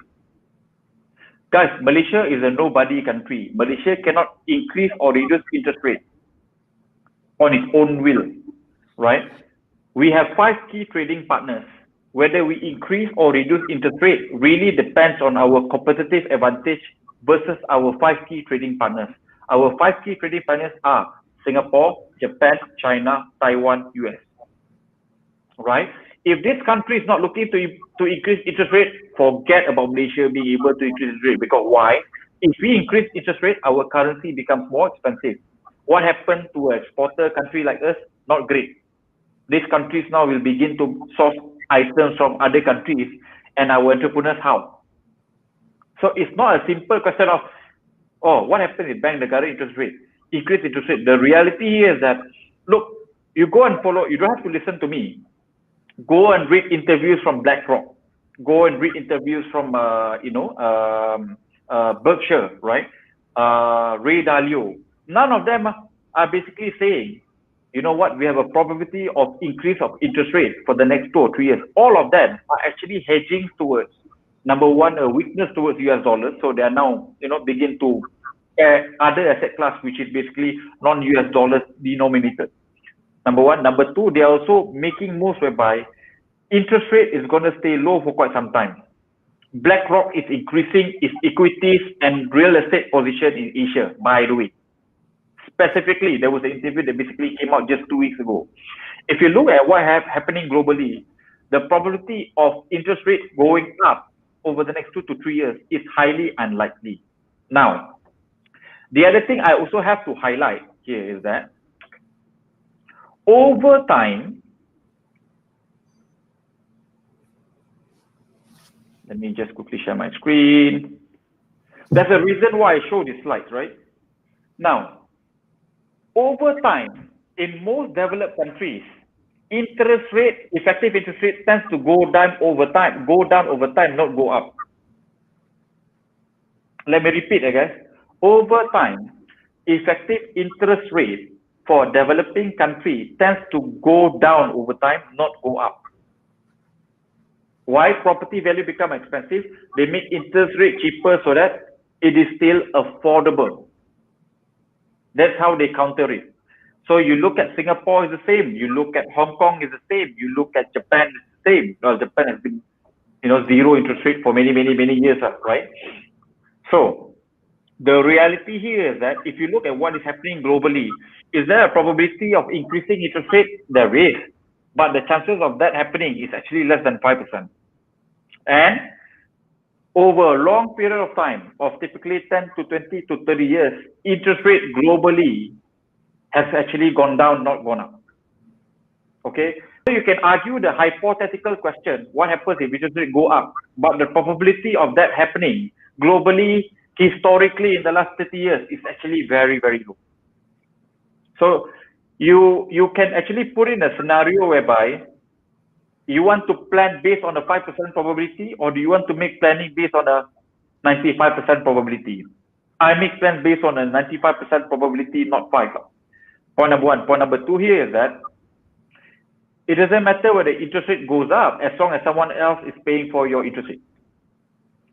Guys, Malaysia is a nobody country. Malaysia cannot increase or reduce interest rate on its own will, right? We have 5 key trading partners. Whether we increase or reduce interest rate really depends on our competitive advantage versus our 5 key trading partners. Our 5 key trading partners are Singapore, Japan, China, Taiwan, US, right? If this country is not looking to increase interest rate, forget about Malaysia being able to increase interest rate. Because why? If we increase interest rate, our currency becomes more expensive. What happened to an exporter country like us? Not great. These countries now will begin to source items from other countries, and our entrepreneurs how? So it's not a simple question of, oh, what happened with Bank Negara interest rate? Increase interest rate. The reality is that, look, you go and follow, you don't have to listen to me. Go and read interviews from BlackRock. Go and read interviews from, Berkshire, right? Ray Dalio. None of them are basically saying, you know what, we have a probability of increase of interest rate for the next 2 or 3 years. All of them are actually hedging towards, number one, a weakness towards US dollars. So they are now, begin to add other asset class, which is basically non-US dollars denominated. Number one. Number two, they are also making moves whereby interest rate is going to stay low for quite some time. BlackRock is increasing its equities and real estate position in Asia, by the way. Specifically, there was an interview that basically came out just 2 weeks ago. If you look at what happening globally, the probability of interest rate going up over the next 2 to 3 years is highly unlikely. Now, the other thing I also have to highlight here is that over time, let me just quickly share my screen. There's a reason why I show this slide, right? Now, over time, in most developed countries, effective interest rate tends to go down over time, not go up. Let me repeat again. Over time, effective interest rate for a developing country tends to go down over time, not go up. Why property value become expensive? They make interest rate cheaper so that it is still affordable. That's how they counter it. So you look at Singapore is the same. You look at Hong Kong is the same. You look at Japan is the same. Well, Japan has been, zero interest rate for many years, right? So the reality here is that if you look at what is happening globally, is there a probability of increasing interest rate? There is. but the chances of that happening is actually less than 5%. And over a long period of time, of typically 10 to 20 to 30 years, interest rate globally has actually gone down, not gone up. Okay, so you can argue the hypothetical question, what happens if interest rate go up? But the probability of that happening globally, historically in the last 30 years is actually very, very low. So you can actually put in a scenario whereby you want to plan based on a 5% probability, or do you want to make planning based on a 95% probability? I make plans based on a 95% probability, not 5. Point number one. Point number two here is that it doesn't matter whether interest rate goes up as long as someone else is paying for your interest rate.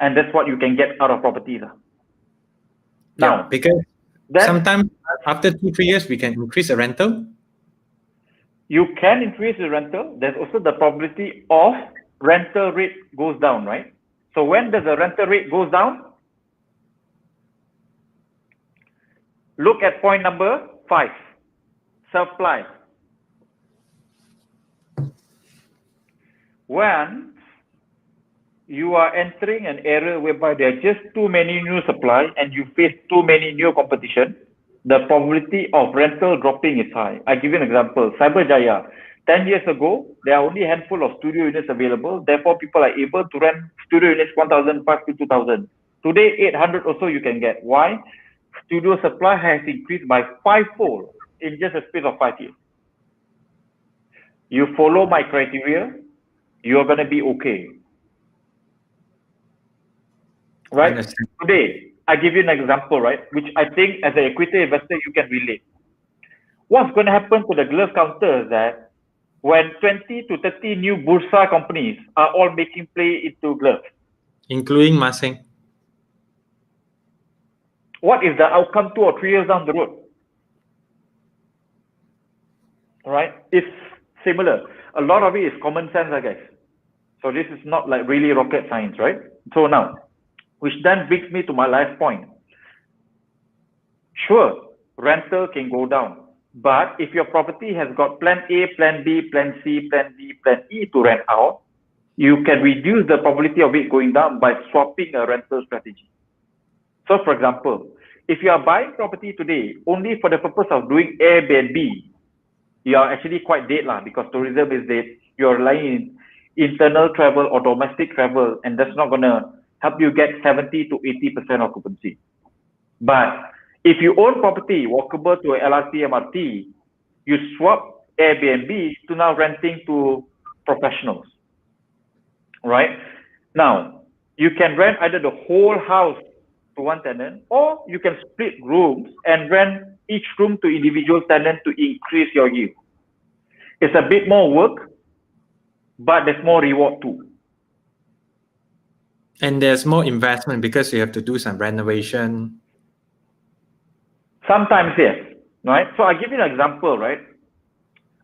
And that's what you can get out of properties. Now, because sometimes after 2-3 years, we can increase the rental. You can increase the rental. There's also the probability of rental rate goes down, right? So when does the rental rate goes down? Look at point number 5, supply. When you are entering an area whereby there are just too many new supply and you face too many new competition, the probability of rental dropping is high. I give you an example. Cyberjaya, 10 years ago, there are only a handful of studio units available. Therefore, people are able to rent studio units 1,005 to 2,000. Today, 800 or so you can get. Why? Studio supply has increased by 5-fold in just a space of 5 years. You follow my criteria, you're going to be okay. Right? Today, I give you an example, right? Which I think as an equity investor, you can relate. What's going to happen to the glove counter is that when 20 to 30 new Bursa companies are all making play into gloves, including Masing, what is the outcome 2 or 3 years down the road? Right? It's similar. A lot of it is common sense, I guess. So this is not like really rocket science, right? So now, which then brings me to my last point. Sure, rental can go down. But if your property has got plan A, plan B, plan C, plan D, plan E to rent out, you can reduce the probability of it going down by swapping a rental strategy. So for example, if you are buying property today only for the purpose of doing Airbnb, you are actually quite dead because tourism is dead. You are relying in internal travel or domestic travel, and that's not going to help you get 70 to 80% occupancy. But if you own property walkable to LRT, MRT, you swap Airbnb to now renting to professionals, right? Now, you can rent either the whole house to one tenant, or you can split rooms and rent each room to individual tenant to increase your yield. It's a bit more work, but there's more reward too. And there's more investment because you have to do some renovation. Sometimes, yes, right? So I give you an example, right?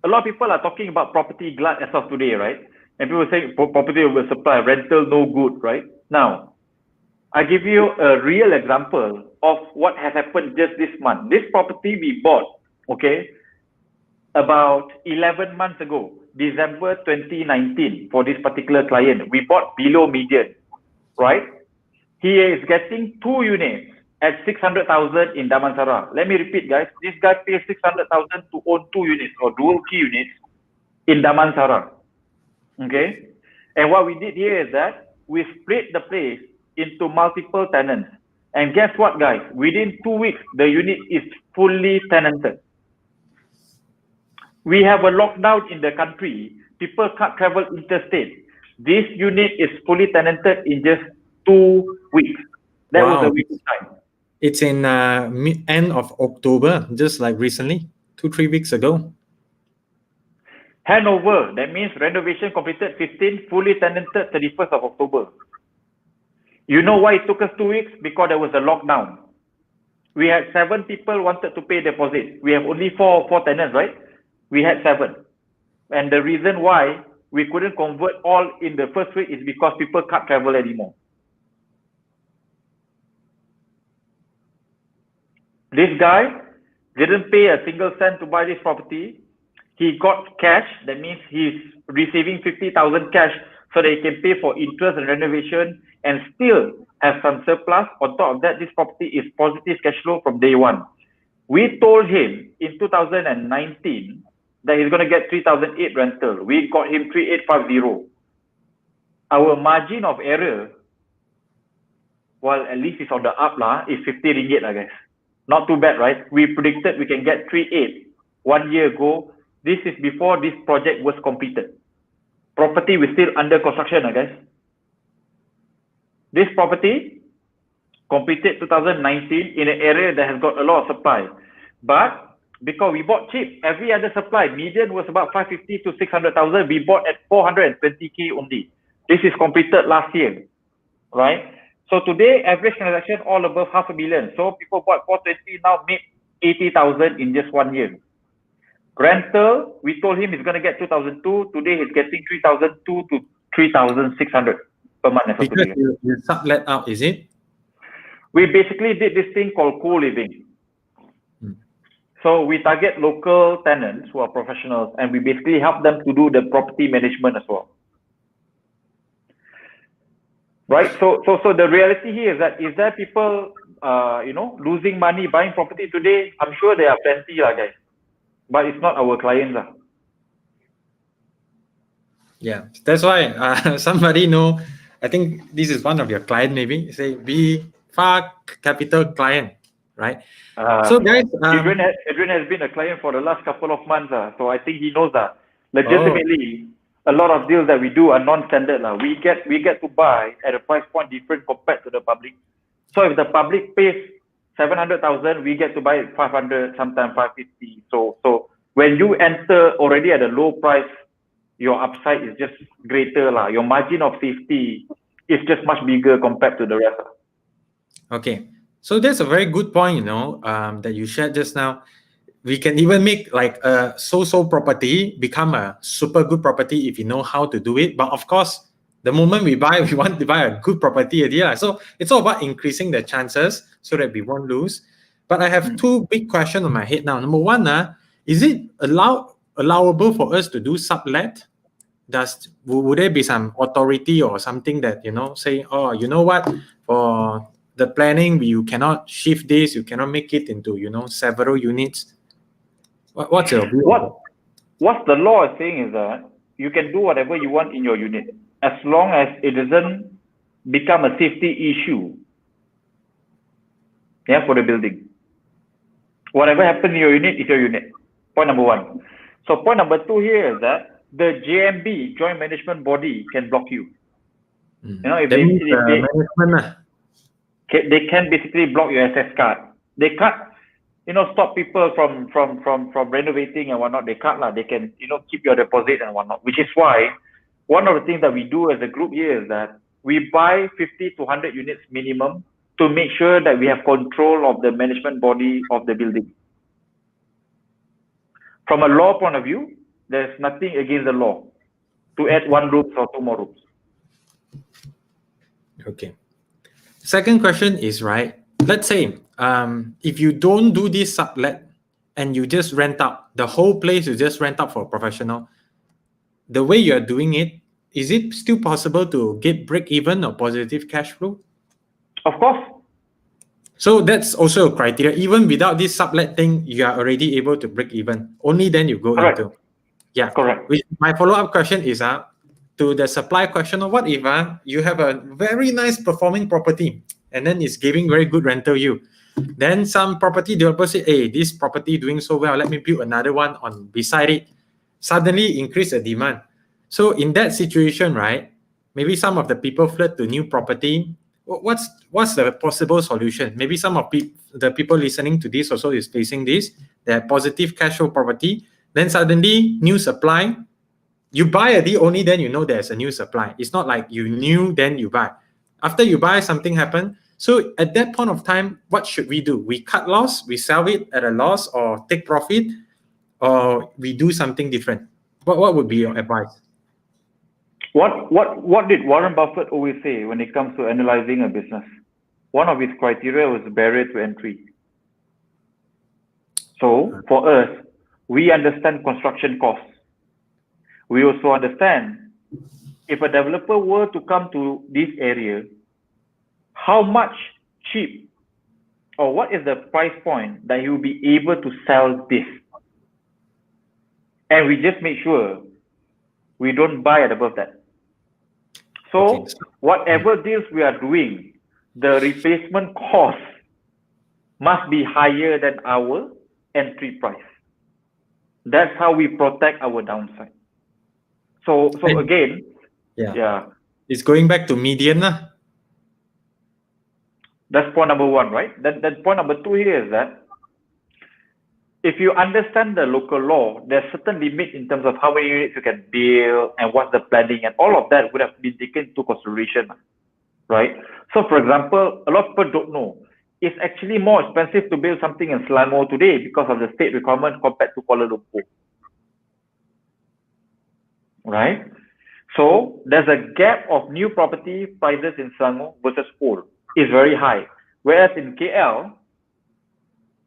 A lot of people are talking about property glut as of today, right? And people say property oversupply, rental no good, right? Now, I give you a real example of what has happened just this month. This property we bought, okay, about 11 months ago, December 2019, for this particular client. We bought below median, right? He is getting 2 units at 600,000 in Damansara. Let me repeat, guys. This guy pays 600,000 to own 2 units or dual key units in Damansara. Okay? And what we did here is that we split the place into multiple tenants. And guess what, guys? Within 2 weeks, the unit is fully tenanted. We have a lockdown in the country. People can't travel interstate. This unit is fully tenanted in just 2 weeks. That was a week time. It's in end of October, just like recently, 2-3 weeks ago. Handover, that means renovation completed 15, fully tenanted 31st of October. You know why it took us 2 weeks? Because there was a lockdown. We had 7 people wanted to pay deposit. We have only 4 tenants, right? We had 7. And the reason why we couldn't convert all in the first week is because people can't travel anymore. This guy didn't pay a single cent to buy this property. he got cash. That means he's receiving 50,000 cash so that he can pay for interest and renovation and still have some surplus. On top of that, this property is positive cash flow from day one. We told him in 2019 that he's going to get 3,008 rental. We got him 3,850. Our margin of error, well, at least it's on the up lah, is 50 ringgit lah, guys. Not too bad, right? We predicted we can get 3,800 1 year ago. This is before this project was completed. Property was still under construction, guys. This property completed 2019 in an area that has got a lot of supply. But because we bought cheap, every other supply, median was about 550 to 600,000. We bought at 420k only. This is completed last year, right? So today, average transaction all above 500,000. So people bought 420, now made 80,000 in just 1 year. Rental, we told him he's going to get 2,002. Today he's getting 3,002 to 3,600 per month. Because you sublet out, is it? We basically did this thing called co-living. So we target local tenants who are professionals, and we basically help them to do the property management as well. Right? So the reality here is that people, losing money buying property today? I'm sure there are plenty, guys. But it's not our clients. Yeah, that's why somebody know, I think this is one of your client maybe, say be far capital client, right? So guys, Adrian has been a client for the last couple of months. So I think he knows that legitimately a lot of deals that we do are non-standard. We get to buy at a price point different compared to the public. So if the public pays 700,000, we get to buy it 500, sometimes 550. So when you enter already at a low price, your upside is just greater. Your margin of safety is just much bigger compared to the rest. Okay. So that's a very good point, that you shared just now. We can even make like a so-so property become a super good property if you know how to do it. But of course, the moment we buy, we want to buy a good property. So it's all about increasing the chances so that we won't lose. But I have two big questions on my head now. Number one, is it allowable for us to do sublet? Would there be some authority or something that, say, oh, you know what, for the planning, you cannot shift this, you cannot make it into, several units? What's your view? What the law is saying is that you can do whatever you want in your unit as long as it doesn't become a safety issue for the building. Whatever happens in your unit is your unit. Point number one. So point number two here is that the JMB, Joint Management Body, can block you. If they can basically block your SS card. They can't, stop people from renovating and whatnot. They can't. They can, keep your deposit and whatnot. Which is why one of the things that we do as a group here is that we buy 50 to 100 units minimum to make sure that we have control of the management body of the building. From a law point of view, there's nothing against the law to add 1 room or 2 more rooms. Okay. Second question is, right, let's say if you don't do this sublet and you just rent out the whole place, you just rent out for a professional, the way you're doing it, is it still possible to get break even or positive cash flow? Of course. So that's also a criteria. Even without this sublet thing, you are already able to break even. Only then you go Correct. into. Yeah. Correct. My follow-up question is to the supply question of what if you have a very nice performing property and then it's giving very good rental yield. Then some property developer say, hey, this property doing so well, let me build another one on beside it. Suddenly increase the demand. So in that situation, right, maybe some of the people flood to new property. What's the possible solution? Maybe some of the people listening to this also is facing this. They have positive cash flow property. Then suddenly new supply. You buy a deal only then you know there's a new supply. It's not like you knew then you buy. After you buy, something happened. So at that point of time, what should we do? We cut loss, we sell it at a loss, or take profit, or we do something different. What would be your advice? What did Warren Buffett always say when it comes to analyzing a business? One of his criteria was barrier to entry. So for us, we understand construction costs. We also understand if a developer were to come to this area, how much cheap or what is the price point that he will be able to sell this. And we just make sure we don't buy at above that. So whatever deals we are doing, the replacement cost must be higher than our entry price. That's how we protect our downside. So again, it's going back to median. That's point number one, right? That point number two here is that if you understand the local law, there's certain limit in terms of how many units you can build and what's the planning, and all of that would have been taken into consideration, right? So for example, a lot of people don't know, it's actually more expensive to build something in Selangor today because of the state requirement compared to Kuala Lumpur, right? So there's a gap of new property prices in Selangor versus old is very high. Whereas in KL,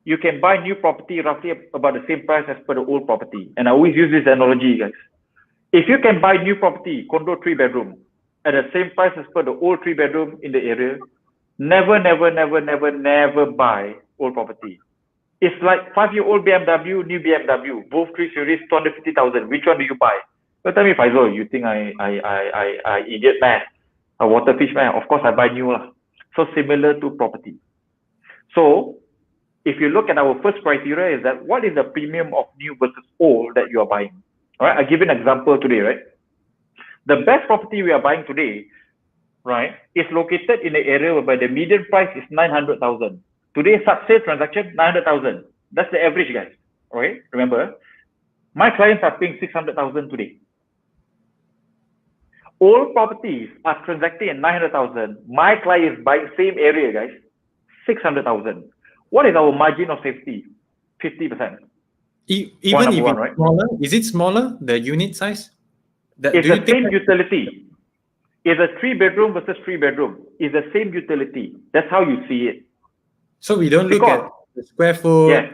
you can buy new property roughly about the same price as per the old property. And I always use this analogy, guys. If you can buy new property, condo 3-bedroom, at the same price as per the old 3-bedroom in the area, never buy old property. It's like 5-year-old BMW, new BMW, both 3 Series, 250,000. Which one do you buy? Don't tell me, Faizul, you think I idiot man, a waterfish man? Of course I buy new lah. So similar to property. So if you look at our first criteria is that what is the premium of new versus old that you are buying? All right, I'll give you an example today, right? The best property we are buying today, right, is located in the area whereby the median price is 900,000. Today, sale transaction, 900,000. That's the average, guys. All right, remember, my clients are paying 600,000 today. All properties are transacting at 900,000. My client is buying same area, guys, 600,000. What is our margin of safety? 50%. Even if it's smaller, is it smaller, the unit size? It's the same utility. It's a 3-bedroom versus 3-bedroom. It's the same utility. That's how you see it. So we don't look at the square foot. Yes.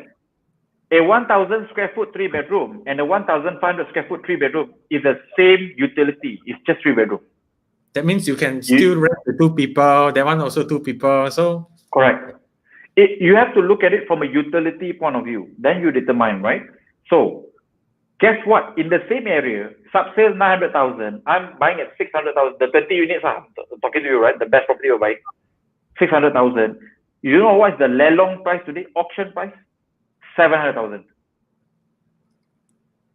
A 1,000 square foot 3-bedroom and a 1,500 square foot 3-bedroom is the same utility. It's just 3-bedroom. That means you can still rent to 2 people. That one also 2 people. So correct. You have to look at it from a utility point of view. Then you determine, right? So guess what? In the same area, sub-sale 900,000. I'm buying at 600,000. The 20 units I'm talking to you, right? The best property you're buying, 600,000. You know what is the lelong price today? Auction price, 700,000.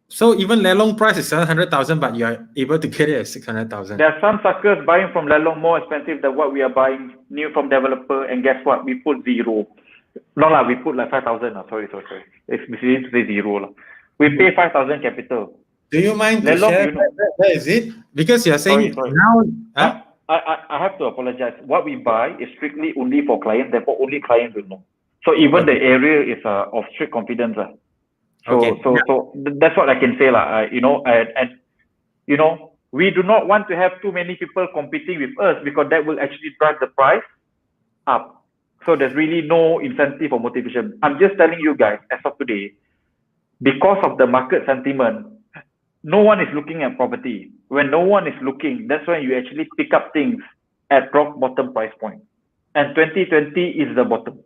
So even lelong price is 700,000, but you are able to get it at 600,000. There are some suckers buying from lelong more expensive than what we are buying new from developer, and guess what? We put zero. No lah, we put like 5,000. Sorry. It's misleading to say zero lah. We pay 5,000 capital. Do you mind to share where is it? Because you're saying sorry. now. Huh? I have to apologize. What we buy is strictly only for clients, therefore only clients will know. So even the area is of strict confidence. So that's what I can say lah. We do not want to have too many people competing with us because that will actually drive the price up. So there's really no incentive or motivation. I'm just telling you guys, as of today, because of the market sentiment, no one is looking at property. When no one is looking, that's when you actually pick up things at rock bottom price point. And 2020 is the bottom.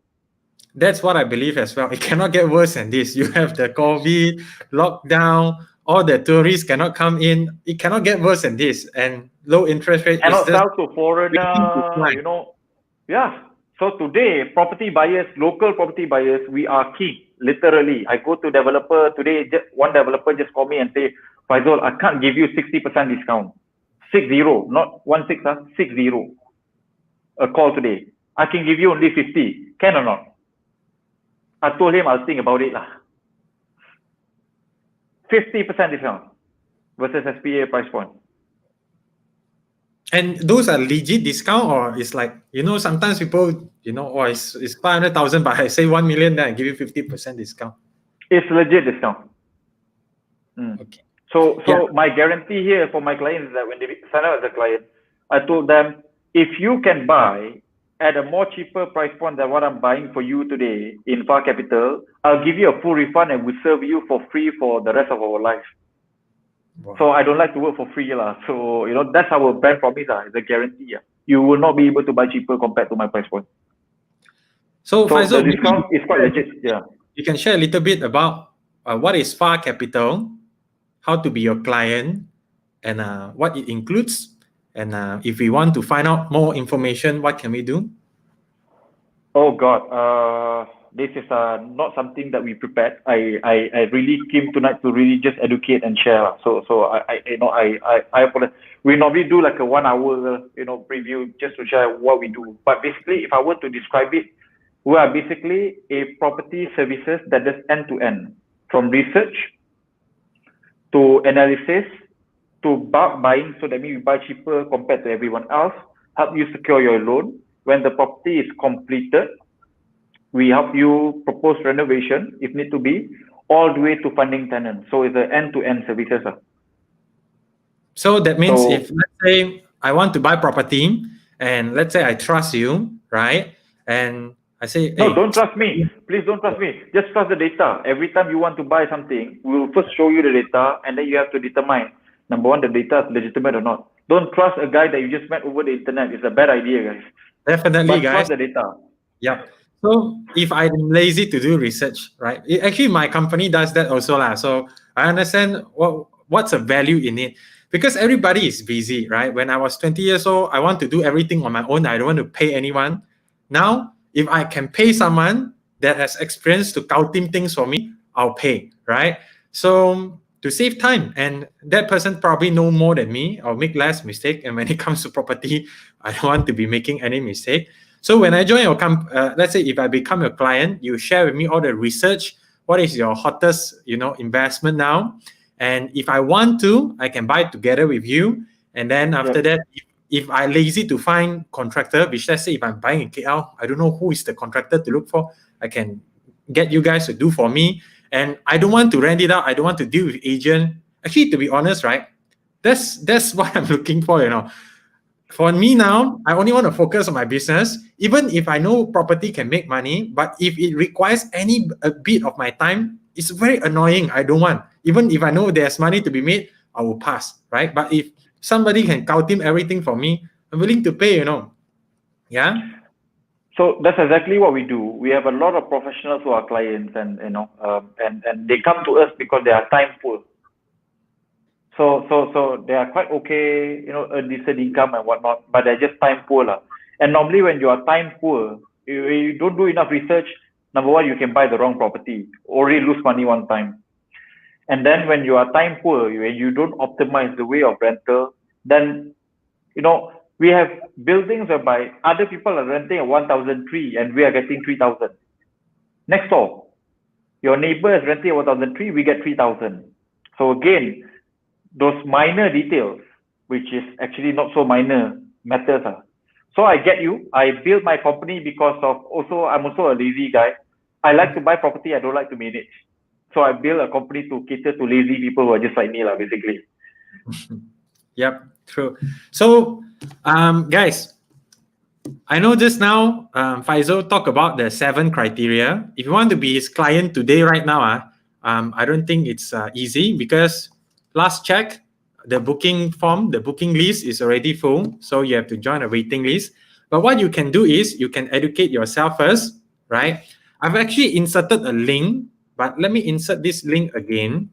That's what I believe as well. It cannot get worse than this. You have the COVID, lockdown, all the tourists cannot come in. It cannot get worse than this. And low interest rate cannot sell to foreigner, Yeah. So today, property buyers, local property buyers, we are king. Literally, I go to developer today. One developer just called me and say, Faizul, I can't give you 60% discount. 60, not 16, 60. A call today. I can give you only 50. Can or not? I told him I'll think about it lah. 50% discount versus SPA price point. And those are legit discount, or it's like, sometimes people, it's 500,000, but I say 1 million, then I give you 50% discount. It's legit discount. Okay. So my guarantee here for my clients is that when they sign up as a client, I told them, if you can buy at a more cheaper price point than what I'm buying for you today in Far Capital, I'll give you a full refund and we'll serve you for free for the rest of our life. Wow. So I don't like to work for free lah. So that's our brand promise lah. It's a guarantee. You will not be able to buy cheaper compared to my price point. So the Faizul, discount is quite legit. Yeah. you can share a little bit about what is Far Capital, how to be your client, and what it includes. And if we want to find out more information, what can we do? Oh God, this is not something that we prepared. I really came tonight to really just educate and share. So I apologize. We normally do like a 1 hour preview just to share what we do. But basically, if I were to describe it, we are basically a property services that does end to end, from research to analysis to bulk buying. So that means we buy cheaper compared to everyone else. Help you secure your loan. When the property is completed, we help you propose renovation if need to be, all the way to funding tenants. So it's an end-to-end services. So that means if let's say I want to buy property and let's say I trust you, right? And I say, no, don't trust me. Please don't trust me. Just trust the data. Every time you want to buy something, we'll first show you the data and then you have to determine, number one, the data is legitimate or not. Don't trust a guy that you just met over the internet. It's a bad idea, guys. Definitely, but guys. Trust the data. Yeah. So if I'm lazy to do research, right? Actually, my company does that also lah. So I understand what's the value in it, because everybody is busy, right? When I was 20 years old, I want to do everything on my own. I don't want to pay anyone. Now, if I can pay someone that has experience to counting things for me, I'll pay, right? So to save time, and that person probably know more than me, I'll make less mistake. And when it comes to property, I don't want to be making any mistake. So when I join your let's say if I become your client, you share with me all the research. What is your hottest, investment now? And if I want to, I can buy together with you. And then after that, if I'm lazy to find contractor, which let's say if I'm buying in KL, I don't know who is the contractor to look for. I can get you guys to do for me. And I don't want to rent it out. I don't want to deal with agent. Actually, to be honest, right? That's what I'm looking for, For me now, I only want to focus on my business. Even if I know property can make money, but if it requires a bit of my time, it's very annoying. I don't want. Even if I know there's money to be made, I will pass, right? But if somebody can team everything for me, I'm willing to pay, Yeah. So that's exactly what we do. We have a lot of professionals who are clients, and and they come to us because they are time poor. So they are quite okay, a decent income and whatnot, but they're just time poor lah. And normally when you are time poor, you don't do enough research. Number one, you can buy the wrong property, already lose money one time. And then when you are time poor, when you don't optimize the way of rental, then we have buildings whereby other people are renting at 1,003 and we are getting 3,000. Next door, your neighbor is renting at 1,003, we get 3,000. So again, those minor details, which is actually not so minor, matters. So I get you. I built my company because I'm also a lazy guy. I like to buy property. I don't like to manage. So I built a company to cater to lazy people who are just like me, basically. Yep, true. So, guys, I know just now Faizul talked about the 7 criteria. If you want to be his client today, right now, I don't think it's easy, because last check, the booking form, the booking list is already full. So you have to join a waiting list. But what you can do is you can educate yourself first, right? I've actually inserted a link, but let me insert this link again,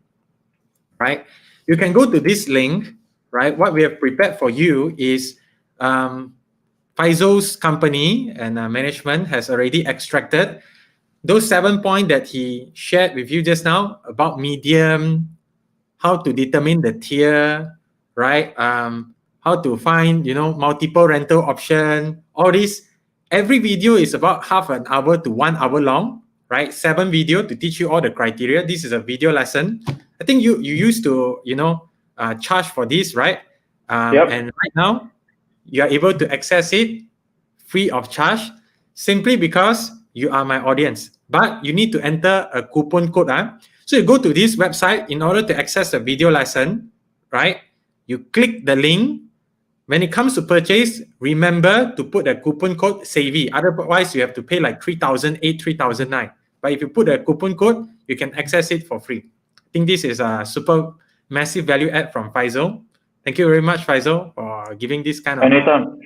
right? You can go to this link, right? What we have prepared for you is Faizul's company and management has already extracted those 7 points that he shared with you just now about medium, how to determine the tier, right? How to find, multiple rental option, all this. Every video is about half an hour to 1 hour long, right? 7 video to teach you all the criteria. This is a video lesson. I think you used to, charge for this, right? And right now, you are able to access it free of charge, simply because you are my audience. But you need to enter a coupon code. So you go to this website in order to access the video lesson, right? You click the link, when it comes to purchase, remember to put a coupon code SAVI. Otherwise, you have to pay like 3,008, 3,009. But if you put a coupon code, you can access it for free. I think this is a super massive value add from Faizul. Thank you very much, Faizul, for giving this kind of... Anytime.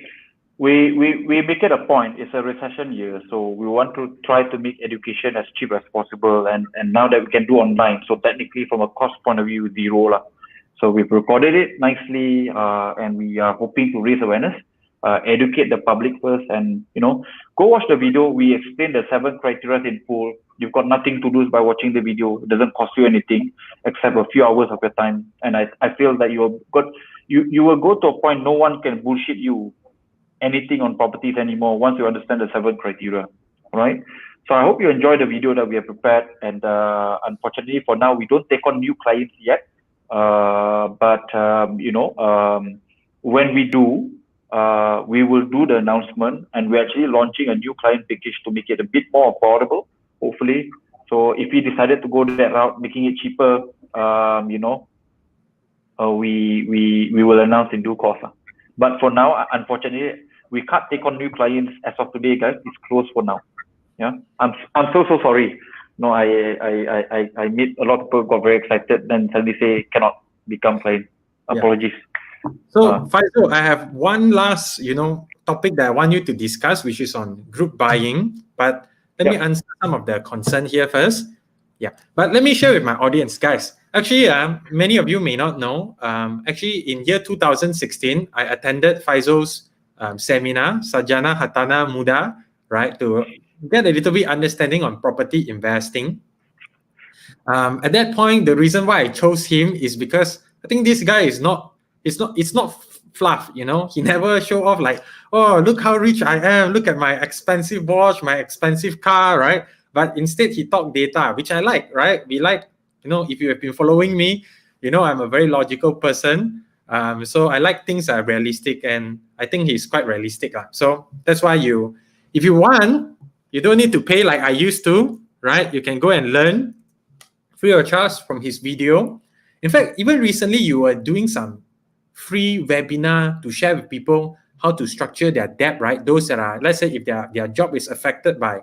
We make it a point. It's a recession year, so we want to try to make education as cheap as possible. And now that we can do online, so technically from a cost point of view, zero lah. So we've recorded it nicely, and we are hoping to raise awareness, educate the public first, and go watch the video. We explain the 7 criteria in full. You've got nothing to lose by watching the video. It doesn't cost you anything except a few hours of your time. And I feel that you will go to a point no one can bullshit you anything on properties anymore once you understand the 7 criteria, right? So I hope you enjoy the video that we have prepared. And unfortunately, for now, we don't take on new clients yet. But when we do, we will do the announcement, and we're actually launching a new client package to make it a bit more affordable, hopefully. So if we decided to go that route, making it cheaper, we will announce in due course. But for now, unfortunately, we can't take on new clients as of today, guys. It's closed for now. Yeah, I'm so sorry. No, I meet a lot of people got very excited, then suddenly say cannot become client. Apologies. So Faizul, I have one last topic that I want you to discuss, which is on group buying. But let me answer some of the concern here first. Yeah, but let me share with my audience, guys. Actually, many of you may not know. Actually, in year 2016, I attended Faizul's seminar, Sarjana Hartanah Muda, right, to get a little bit understanding on property investing. At that point, the reason why I chose him is because I think this guy it's not fluff, He never show off like, oh, look how rich I am, look at my expensive watch, my expensive car, right? But instead he talked data, which I like, right? We like, if you have been following me, I'm a very logical person. So I like things that are realistic, and I think he's quite realistic. So that's why if you want, you don't need to pay like I used to, right? You can go and learn free of charge from his video. In fact, even recently, you were doing some free webinar to share with people how to structure their debt, right? Those that are, let's say, if their job is affected by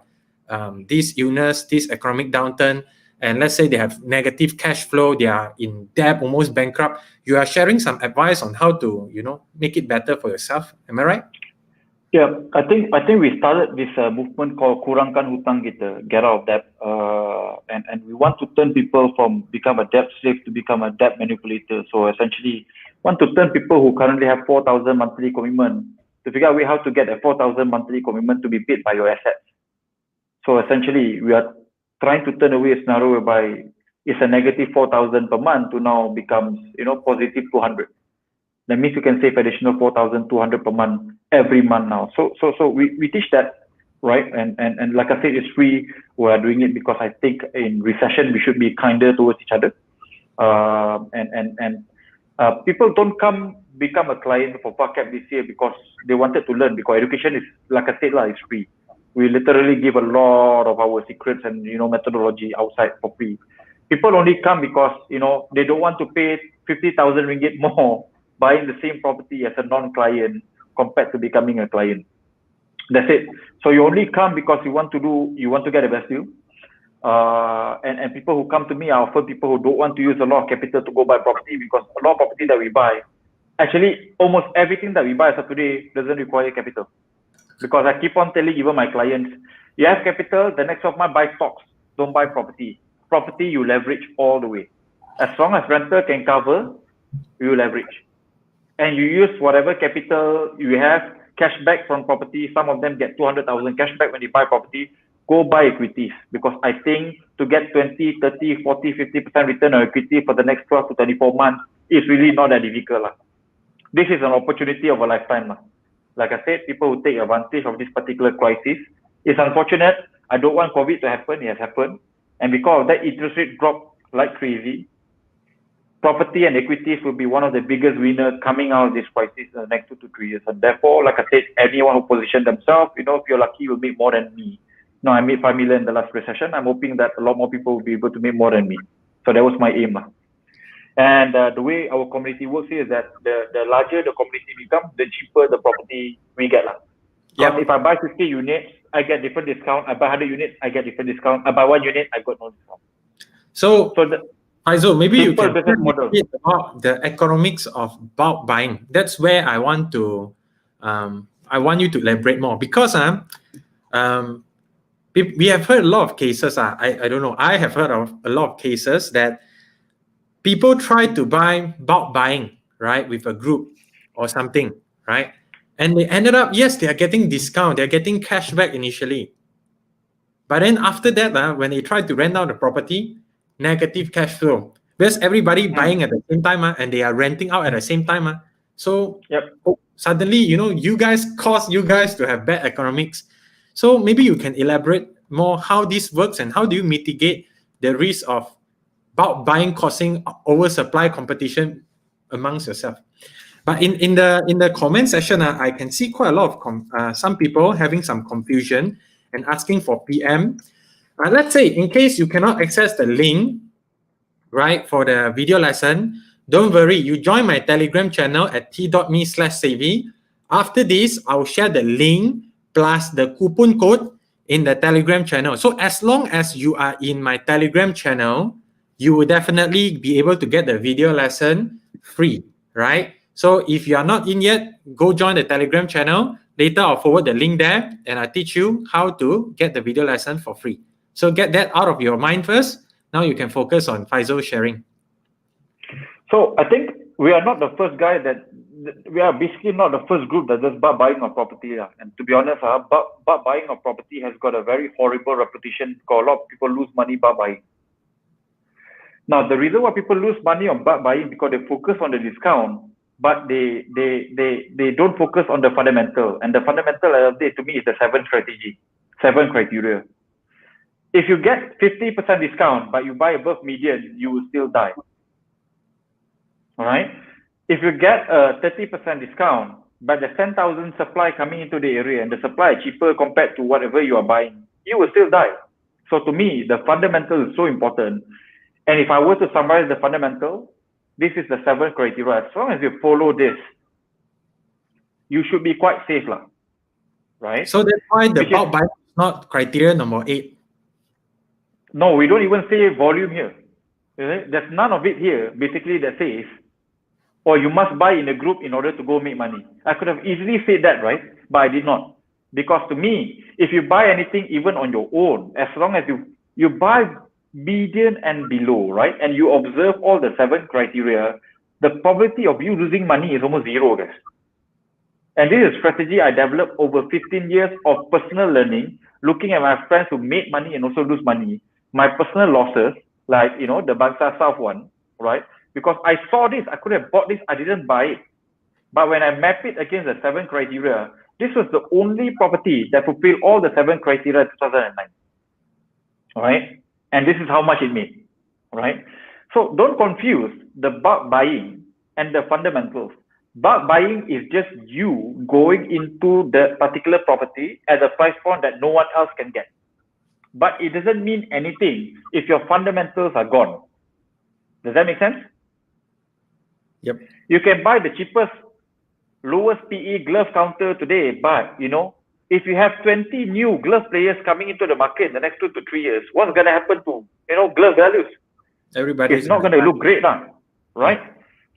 this illness, this economic downturn, and let's say they have negative cash flow, they are in debt, almost bankrupt, you are sharing some advice on how to, make it better for yourself. Am I right? Yeah, I think we started this movement called Kurangkan Hutang Kita, get out of debt, and we want to turn people from become a debt slave to become a debt manipulator. So essentially, want to turn people who currently have 4,000 monthly commitment to figure out a way how to get a 4,000 monthly commitment to be paid by your assets. So essentially, we are trying to turn away a scenario whereby it's a negative 4,000 per month to now becomes positive 200. That means you can save additional 4,200 per month every month now. So we teach that, right? And like I said, it's free. We are doing it because I think in recession we should be kinder towards each other. People don't become a client for ParkCap this year because they wanted to learn, because education is, like I said, it's free. We literally give a lot of our secrets and methodology outside for free. People only come because they don't want to pay 50,000 ringgit more buying the same property as a non-client compared to becoming a client. That's it. So you only come because you want to get a best deal. And people who come to me, I offer people who don't want to use a lot of capital to go buy property, because a lot of property that we buy, actually almost everything that we buy as of today doesn't require capital. Because I keep on telling even my clients, you have capital, the next 12 months buy stocks, don't buy property. Property you leverage all the way. As long as rental can cover, you leverage. And you use whatever capital you have, cashback from property. Some of them get 200,000 cashback when they buy property. Go buy equities, because I think to get 20, 30, 40, 50% return on equity for the next 12 to 24 months is really not that difficult. This is an opportunity of a lifetime. Like I said, people who take advantage of this particular crisis. It's unfortunate. I don't want COVID to happen. It has happened. And because of that, interest rate dropped like crazy. Property and equities will be one of the biggest winners coming out of this crisis in the next 2 to 3 years. And therefore, like I said, anyone who position themselves, if you're lucky, will make more than me. No, I made 5 million in the last recession. I'm hoping that a lot more people will be able to make more than me. So that was my aim. And the way our community works here is that the larger the community becomes, the cheaper the property we get. Because Yep. if I buy 50 units, I get different discount. I buy 100 units, I get different discount. I buy 1 unit, I got no discount. So, So the Faizul, maybe you simple can business tell me model. a bit about the economics of bulk buying. That's where I want you to elaborate more, because um, we have heard a lot of cases. I don't know. I have heard of a lot of cases that people try to buy bulk buying, right, with a group or something, right? And they ended up, yes, they are getting discount, they're getting cashback initially. But then after that, when they try to rent out the property, negative cash flow. Because everybody buying at the same time, and they are renting out at the same time. So Yep. suddenly, you guys cause you guys to have bad economics. So maybe you can elaborate more how this works and how do you mitigate the risk of bulk buying causing oversupply competition amongst yourself. But in the comment section, I can see quite a lot of some people having some confusion and asking for PM. Let's say in case you cannot access the link, right, for the video lesson, don't worry. You join my Telegram channel at t.me/savvy. After this, I'll share the link plus the coupon code in the Telegram channel. So as long as you are in my Telegram channel, you will definitely be able to get the video lesson free, right? So if you are not in yet, go join the Telegram channel. Later, I'll forward the link there and I'll teach you how to get the video lesson for free. So get that out of your mind first. Now you can focus on Faizul sharing. So I think we are not the first guy we are basically not the first group that does bulk buying of property. And to be honest, bulk buying of property has got a very horrible reputation because a lot of people lose money bulk buying. Now, the reason why people lose money on bulk buying because they focus on the discount, but they don't focus on the fundamental. And the fundamental, to me, is the 7 criteria. If you get 50% discount, but you buy above median, you will still die. All right. If you get a 30% discount, but there's 10,000 supply coming into the area and the supply is cheaper compared to whatever you are buying, you will still die. So to me, the fundamental is so important. And if I were to summarize the fundamental, this is the 7 criteria. As long as you follow this, you should be quite safe, right? So that's why the bulk buying is not criteria number 8. No, we don't even say volume here. There's none of it here, basically, that says, or you must buy in a group in order to go make money. I could have easily said that, right? But I did not. Because to me, if you buy anything even on your own, as long as you buy median and below, right? And you observe all the 7 criteria, the probability of you losing money is almost zero, guys. And this is a strategy I developed over 15 years of personal learning, looking at my friends who made money and also lose money. My personal losses, like, the Bangsa South one, right? Because I saw this, I could have bought this, I didn't buy it. But when I map it against the 7 criteria, this was the only property that fulfilled all the 7 criteria in 2009. All right? And this is how much it made. Right? So don't confuse the bulk buying and the fundamentals. Bulk buying is just you going into the particular property at a price point that no one else can get. But it doesn't mean anything if your fundamentals are gone. Does that make sense? Yep. You can buy the cheapest, lowest PE glove counter today, but if you have 20 new glove players coming into the market in the next 2 to 3 years, what's going to happen to glove values? It's not going to look great, right?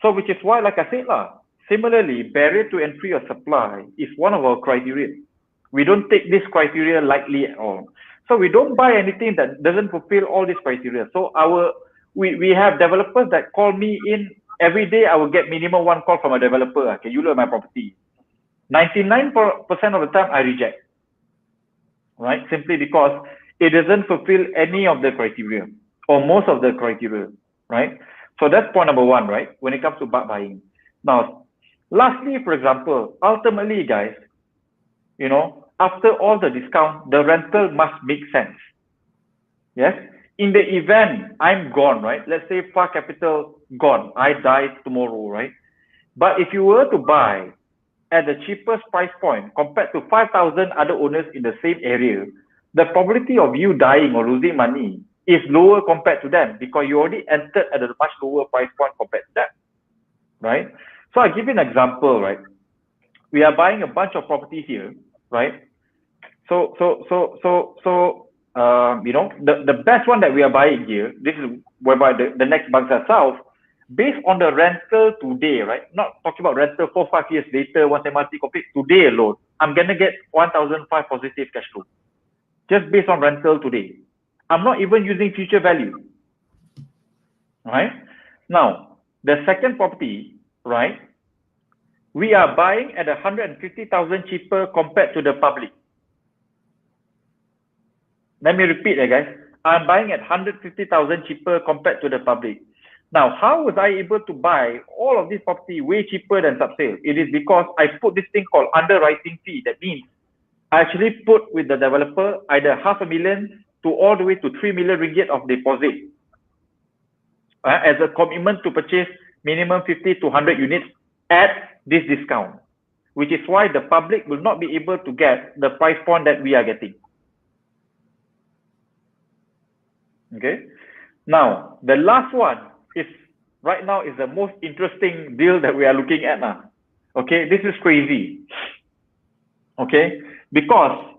So which is why, like I said, similarly, barrier to entry or supply is one of our criteria. We don't take this criteria lightly at all. So we don't buy anything that doesn't fulfill all these criteria. So we have developers that call me in every day. I will get minimum 1 call from a developer. Can you look at my property? 99% of the time I reject, right? Simply because it doesn't fulfill any of the criteria or most of the criteria, right? So that's point number 1, right? When it comes to bulk buying. Now, lastly, for example, ultimately, guys, after all the discount, the rental must make sense. Yes? In the event I'm gone, right? Let's say Far Capital gone. I die tomorrow, right? But if you were to buy at the cheapest price point compared to 5,000 other owners in the same area, the probability of you dying or losing money is lower compared to them because you already entered at a much lower price point compared to them, right? So I give you an example, right? We are buying a bunch of properties here, right? So the best one that we are buying here, this is whereby the next Bangsa South, based on the rental today, right? Not talking about rental 4-5 years later once MRT complete, today alone, I'm gonna get 1,005 positive cash flow, just based on rental today. I'm not even using future value, right? Now, the second property, right? We are buying at 150,000 cheaper compared to the public. Let me repeat, guys. I'm buying at 150,000 cheaper compared to the public. Now, how was I able to buy all of this property way cheaper than subsale? It is because I put this thing called underwriting fee. That means I actually put with the developer either 500,000 to all the way to 3 million ringgit of deposit as a commitment to purchase minimum 50 to 100 units at this discount, which is why the public will not be able to get the price point that we are getting. Okay. Now, the last one is right now is the most interesting deal that we are looking at now. Okay, this is crazy. Okay, because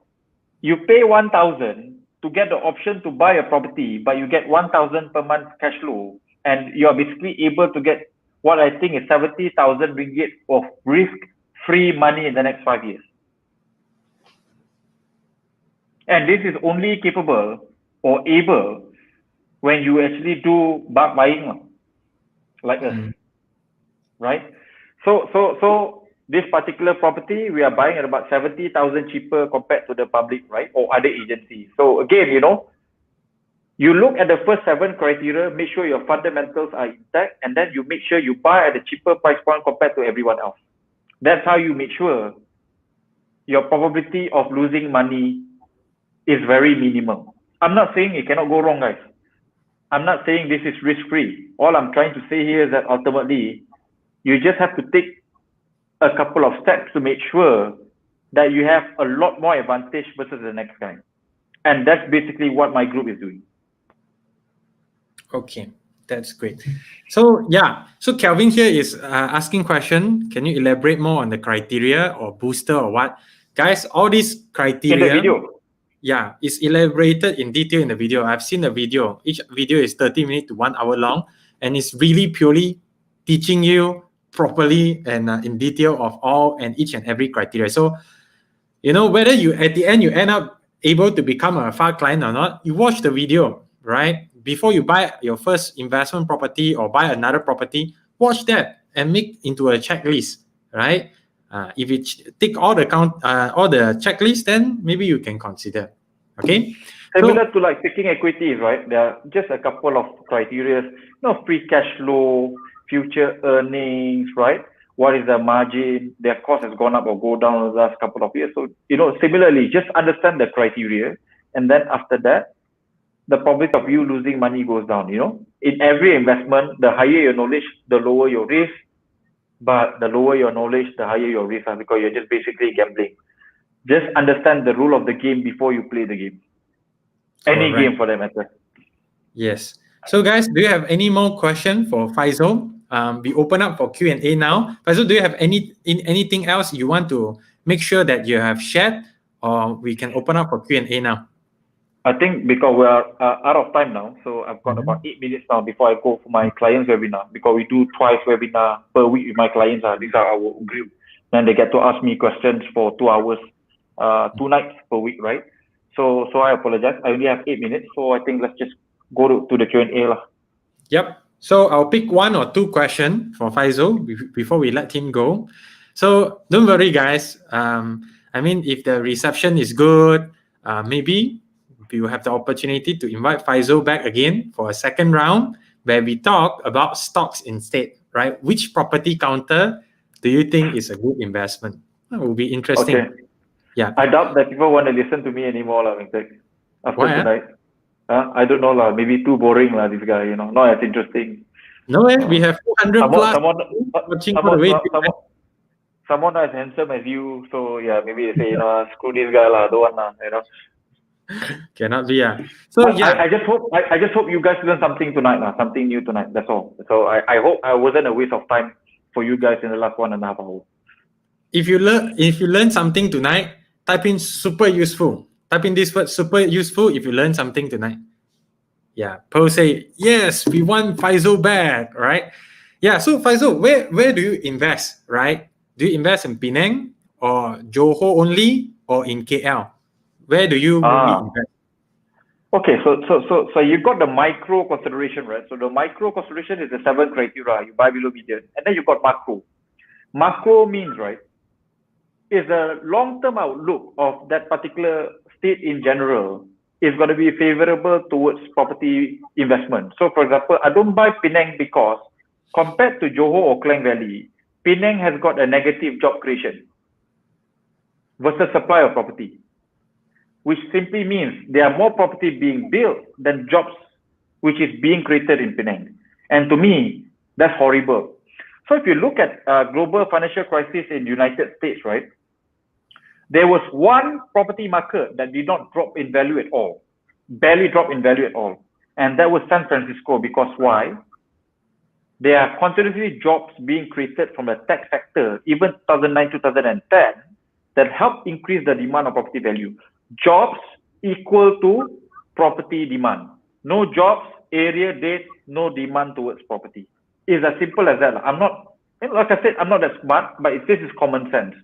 you pay 1,000 to get the option to buy a property, but you get 1,000 per month cash flow, and you are basically able to get what I think is 70,000 ringgit of risk-free money in the next 5 years. And this is only capable or able when you actually do bulk buying like us, right? So this particular property, we are buying at about 70,000 cheaper compared to the public, right? Or other agencies. So again, you look at the first 7 criteria, make sure your fundamentals are intact, and then you make sure you buy at a cheaper price point compared to everyone else. That's how you make sure your probability of losing money is very minimal. I'm not saying it cannot go wrong, guys. I'm not saying this is risk-free. All I'm trying to say here is that ultimately, you just have to take a couple of steps to make sure that you have a lot more advantage versus the next guy. And that's basically what my group is doing. Okay, that's great. So so Kelvin here is asking question. Can you elaborate more on the criteria or booster or what? Guys, all these criteria. In the video. Yeah, it's elaborated in detail in the video. I've seen the video. Each video is 30 minutes to 1 hour long, and it's really purely teaching you properly and in detail of all and each and every criteria. So, whether you at the end you end up able to become a FA client or not, you watch the video, right? Before you buy your first investment property or buy another property, watch that and make into a checklist, right? If you tick all the checklists, then maybe you can consider. Okay. Similar to like picking equities, right? There are just a couple of criteria. Free cash flow, future earnings, right? What is the margin? Their cost has gone up or go down in the last couple of years. So similarly, just understand the criteria, and then after that, the probability of you losing money goes down. In every investment, the higher your knowledge, the lower your risk. But the lower your knowledge, the higher your risk, because you're just basically gambling. Just understand the rule of the game before you play the game. Any game for that matter. Yes. So guys, do you have any more question for Faizul? We open up for Q&A now. Faizul, do you have anything else you want to make sure that you have shared, or we can open up for Q&A now? I think because we are out of time now, so I've got about 8 minutes now before I go for my clients webinar, because we do twice webinar per week with my clients. These are our group. Then they get to ask me questions for 2 hours, 2 nights per week, right? So I apologize. I only have 8 minutes, so I think let's just go to the Q&A lah. Yep. So I'll pick 1 or 2 questions for Faizul before we let him go. So don't worry, guys. If the reception is good, maybe we will have the opportunity to invite Faizul back again for a second round where we talk about stocks instead, right? Which property counter do you think is a good investment? That will be interesting. Okay. Yeah. I doubt that people want to listen to me anymore, after Why, tonight. I don't know, maybe too boring, this guy, not as interesting. No way, we have 400 plus watching all the way. Someone as handsome as you, so yeah, maybe they say, screw this guy, don't want, Cannot be. So But yeah, I just hope you guys learn something tonight, something new tonight. That's all. So I hope I wasn't a waste of time for you guys in the last 1.5 hours. if you learn something tonight, type in super useful. Type in this word super useful if you learn something tonight. Yeah, Pearl say yes, we want Faizul back, right? Yeah, so Faizul, where do you invest, right? Do you invest in Penang or Johor only or in KL? Where do you mainly invest? Okay, so you got the micro consideration, right? So the micro consideration is the 7 criteria. You buy below median, and then you got macro. Macro means, right, is the long-term outlook of that particular state in general is going to be favorable towards property investment. So, for example, I don't buy Penang because compared to Johor or Klang Valley, Penang has got a negative job creation versus supply of property, which simply means there are more property being built than jobs which is being created in Penang. And to me, that's horrible. So if you look at global financial crisis in United States, right, there was one property market that did not drop in value at all, barely drop in value at all. And that was San Francisco. Because why? There are continuously jobs being created from the tech sector, even 2009, 2010, that help increase the demand of property value. Jobs equal to property demand. No jobs, area date, no demand towards property. It's as simple as that. I'm not, like I said, I'm not that smart, but this is common sense.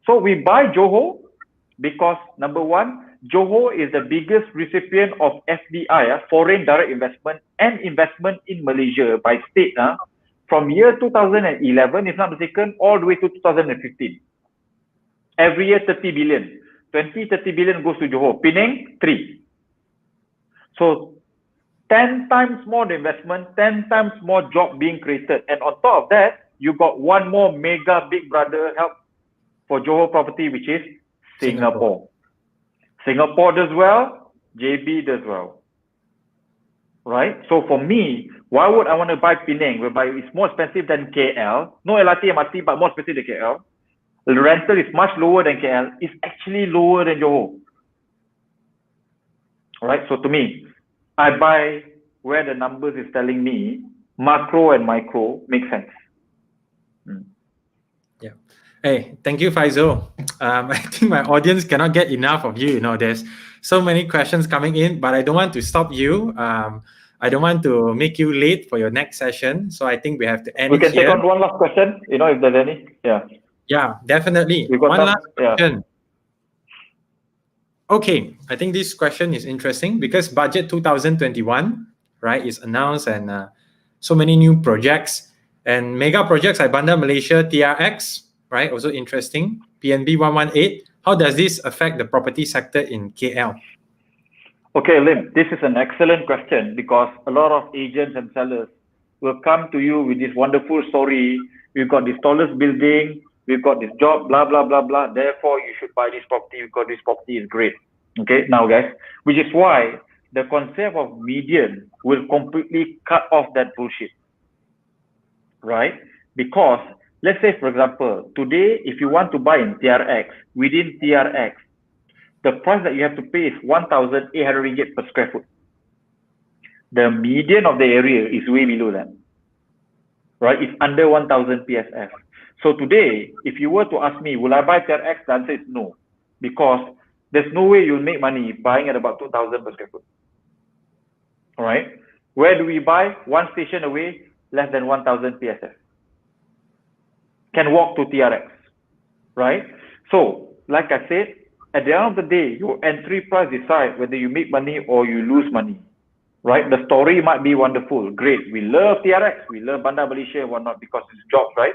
So we buy Johor because, number one, Johor is the biggest recipient of FDI, foreign direct investment, and investment in Malaysia by state from year 2011, if not mistaken, all the way to 2015. Every year, 30 billion. 30 billion goes to Johor. Penang, 3. So 10 times more the investment, 10 times more job being created. And on top of that, you got one more mega big brother help for Johor property, which is Singapore. Singapore does well, JB does well. Right? So for me, why would I want to buy Penang, whereby it's more expensive than KL? No LRT, MRT, but more expensive than KL. The rental is much lower than KL. It's actually lower than Johor. Right? So to me, I buy where the numbers is telling me macro and micro make sense. Yeah. Hey, thank you, Faizul. I think my audience cannot get enough of you. There's so many questions coming in, but I don't want to stop you. I don't want to make you late for your next session. So I think we have to end we it can here. Take on one last question, if there's any. Yeah, definitely. One last question. Okay, I think this question is interesting because budget 2021, right, is announced and so many new projects and mega projects like Bandar Malaysia TRX, right, also interesting. PNB 118. How does this affect the property sector in KL? Okay, Lim, this is an excellent question because a lot of agents and sellers will come to you with this wonderful story. We've got this tallest building, we've got this job, blah, blah, blah, blah. Therefore, you should buy this property because this property is great. Okay, now guys, which is why the concept of median will completely cut off that bullshit. Right? Because let's say, for example, today, if you want to buy in TRX, within TRX, the price that you have to pay is 1,800 ringgit per square foot. The median of the area is way below that. Right? It's under 1,000 PSF. So today, if you were to ask me, will I buy TRX? The answer is no. Because there's no way you'll make money buying at about 2,000 per square foot. All right? Where do we buy? One station away, less than 1,000 PSF. Can walk to TRX. Right? So, like I said, at the end of the day, your entry price decides whether you make money or you lose money. Right? The story might be wonderful. Great. We love TRX. We love Bandar Malaysia and whatnot because it's jobs, right?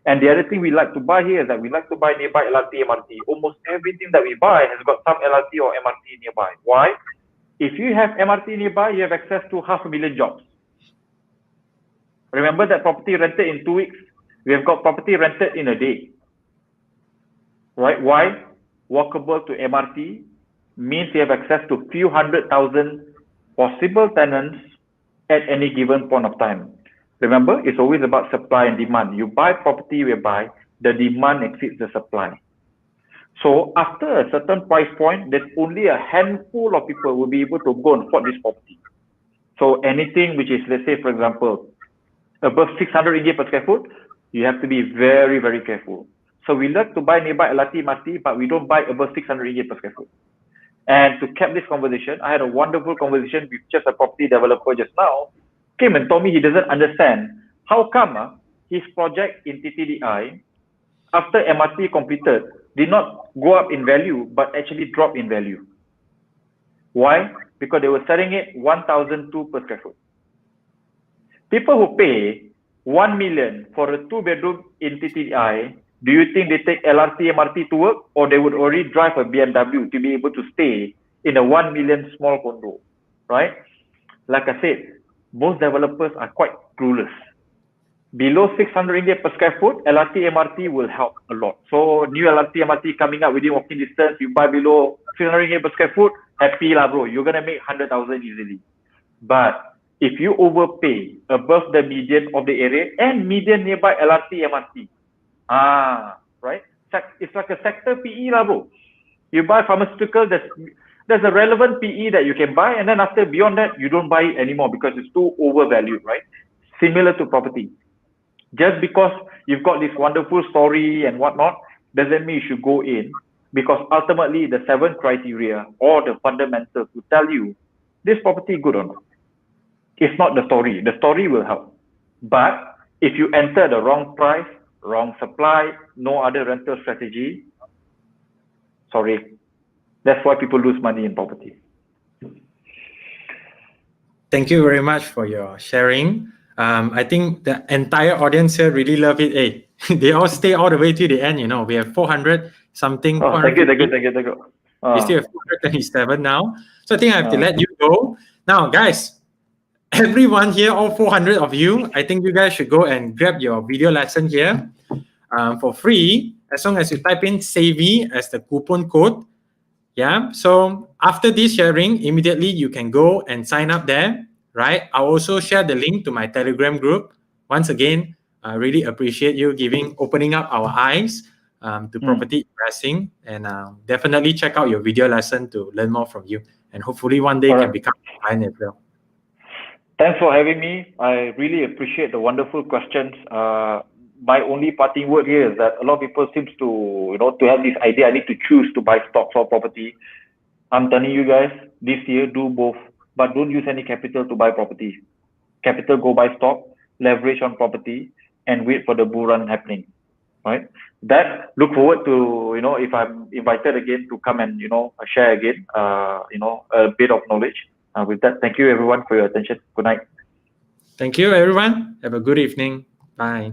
And the other thing we like to buy here is that we like to buy nearby LRT, MRT. Almost everything that we buy has got some LRT or MRT nearby. Why? If you have MRT nearby, you have access to 500,000 jobs. Remember that property rented in 2 weeks? We have got property rented in a day. Right? Why? Walkable to MRT means you have access to few 100,000 possible tenants at any given point of time. Remember, it's always about supply and demand. You buy property whereby the demand exceeds the supply. So after a certain price point, there's only a handful of people who will be able to go and afford this property. So anything which is, let's say, for example, above 600 ringgit per square foot, you have to be very, very careful. So we like to buy nearby LRT, MRT, but we don't buy above 600 ringgit per square foot. And to cap this conversation, I had a wonderful conversation with just a property developer just now. Came and told me he doesn't understand how come his project in TTDI, after MRT completed, did not go up in value, but actually drop in value. Why? Because they were selling it 1,002 per square foot. People who pay 1 million for a 2-bedroom in TTDI, do you think they take LRT, MRT to work, or they would already drive a BMW to be able to stay in a 1 million small condo, right? Like I said, most developers are quite clueless. Below 600 ringgit per square foot, LRT, MRT will help a lot. So new LRT, MRT coming up within walking distance, you buy below 600 ringgit per square foot, happy lah bro, you're gonna make 100,000 easily. But if you overpay above the median of the area and median nearby LRT, MRT, right? It's like a sector PE lah bro. You buy pharmaceutical, there's a relevant PE that you can buy, and then after beyond that, you don't buy it anymore because it's too overvalued, right? Similar to property. Just because you've got this wonderful story and whatnot, doesn't mean you should go in, because ultimately the 7 criteria or the fundamentals will tell you this property good or not. It's not the story. The story will help. But if you enter the wrong price, wrong supply, no other rental strategy, sorry, that's why people lose money in property. Thank you very much for your sharing. I think the entire audience here really love it. Hey, they all stay all the way to the end. You know, we have 400 something. Oh, thank you. We still have 427 now. So I think I have to let you go. Now, guys, everyone here, all 400 of you, I think you guys should go and grab your video lesson here for free, as long as you type in SAVVY as the coupon code. Yeah. So after this sharing, immediately you can go and sign up there. Right. I'll also share the link to my Telegram group. Once again, I really appreciate you opening up our eyes to property investing, and definitely check out your video lesson to learn more from you. And hopefully one day can become a client as well. Thanks for having me. I really appreciate the wonderful questions. My only parting word here is that a lot of people seems to, to have this idea, I need to choose to buy stocks or property. I'm telling you guys, this year, do both. But don't use any capital to buy property. Capital, go buy stock, leverage on property, and wait for the bull run happening, right? That, look forward to, if I'm invited again to come and, share again, a bit of knowledge. With that, thank you everyone for your attention. Good night. Thank you everyone. Have a good evening. Bye.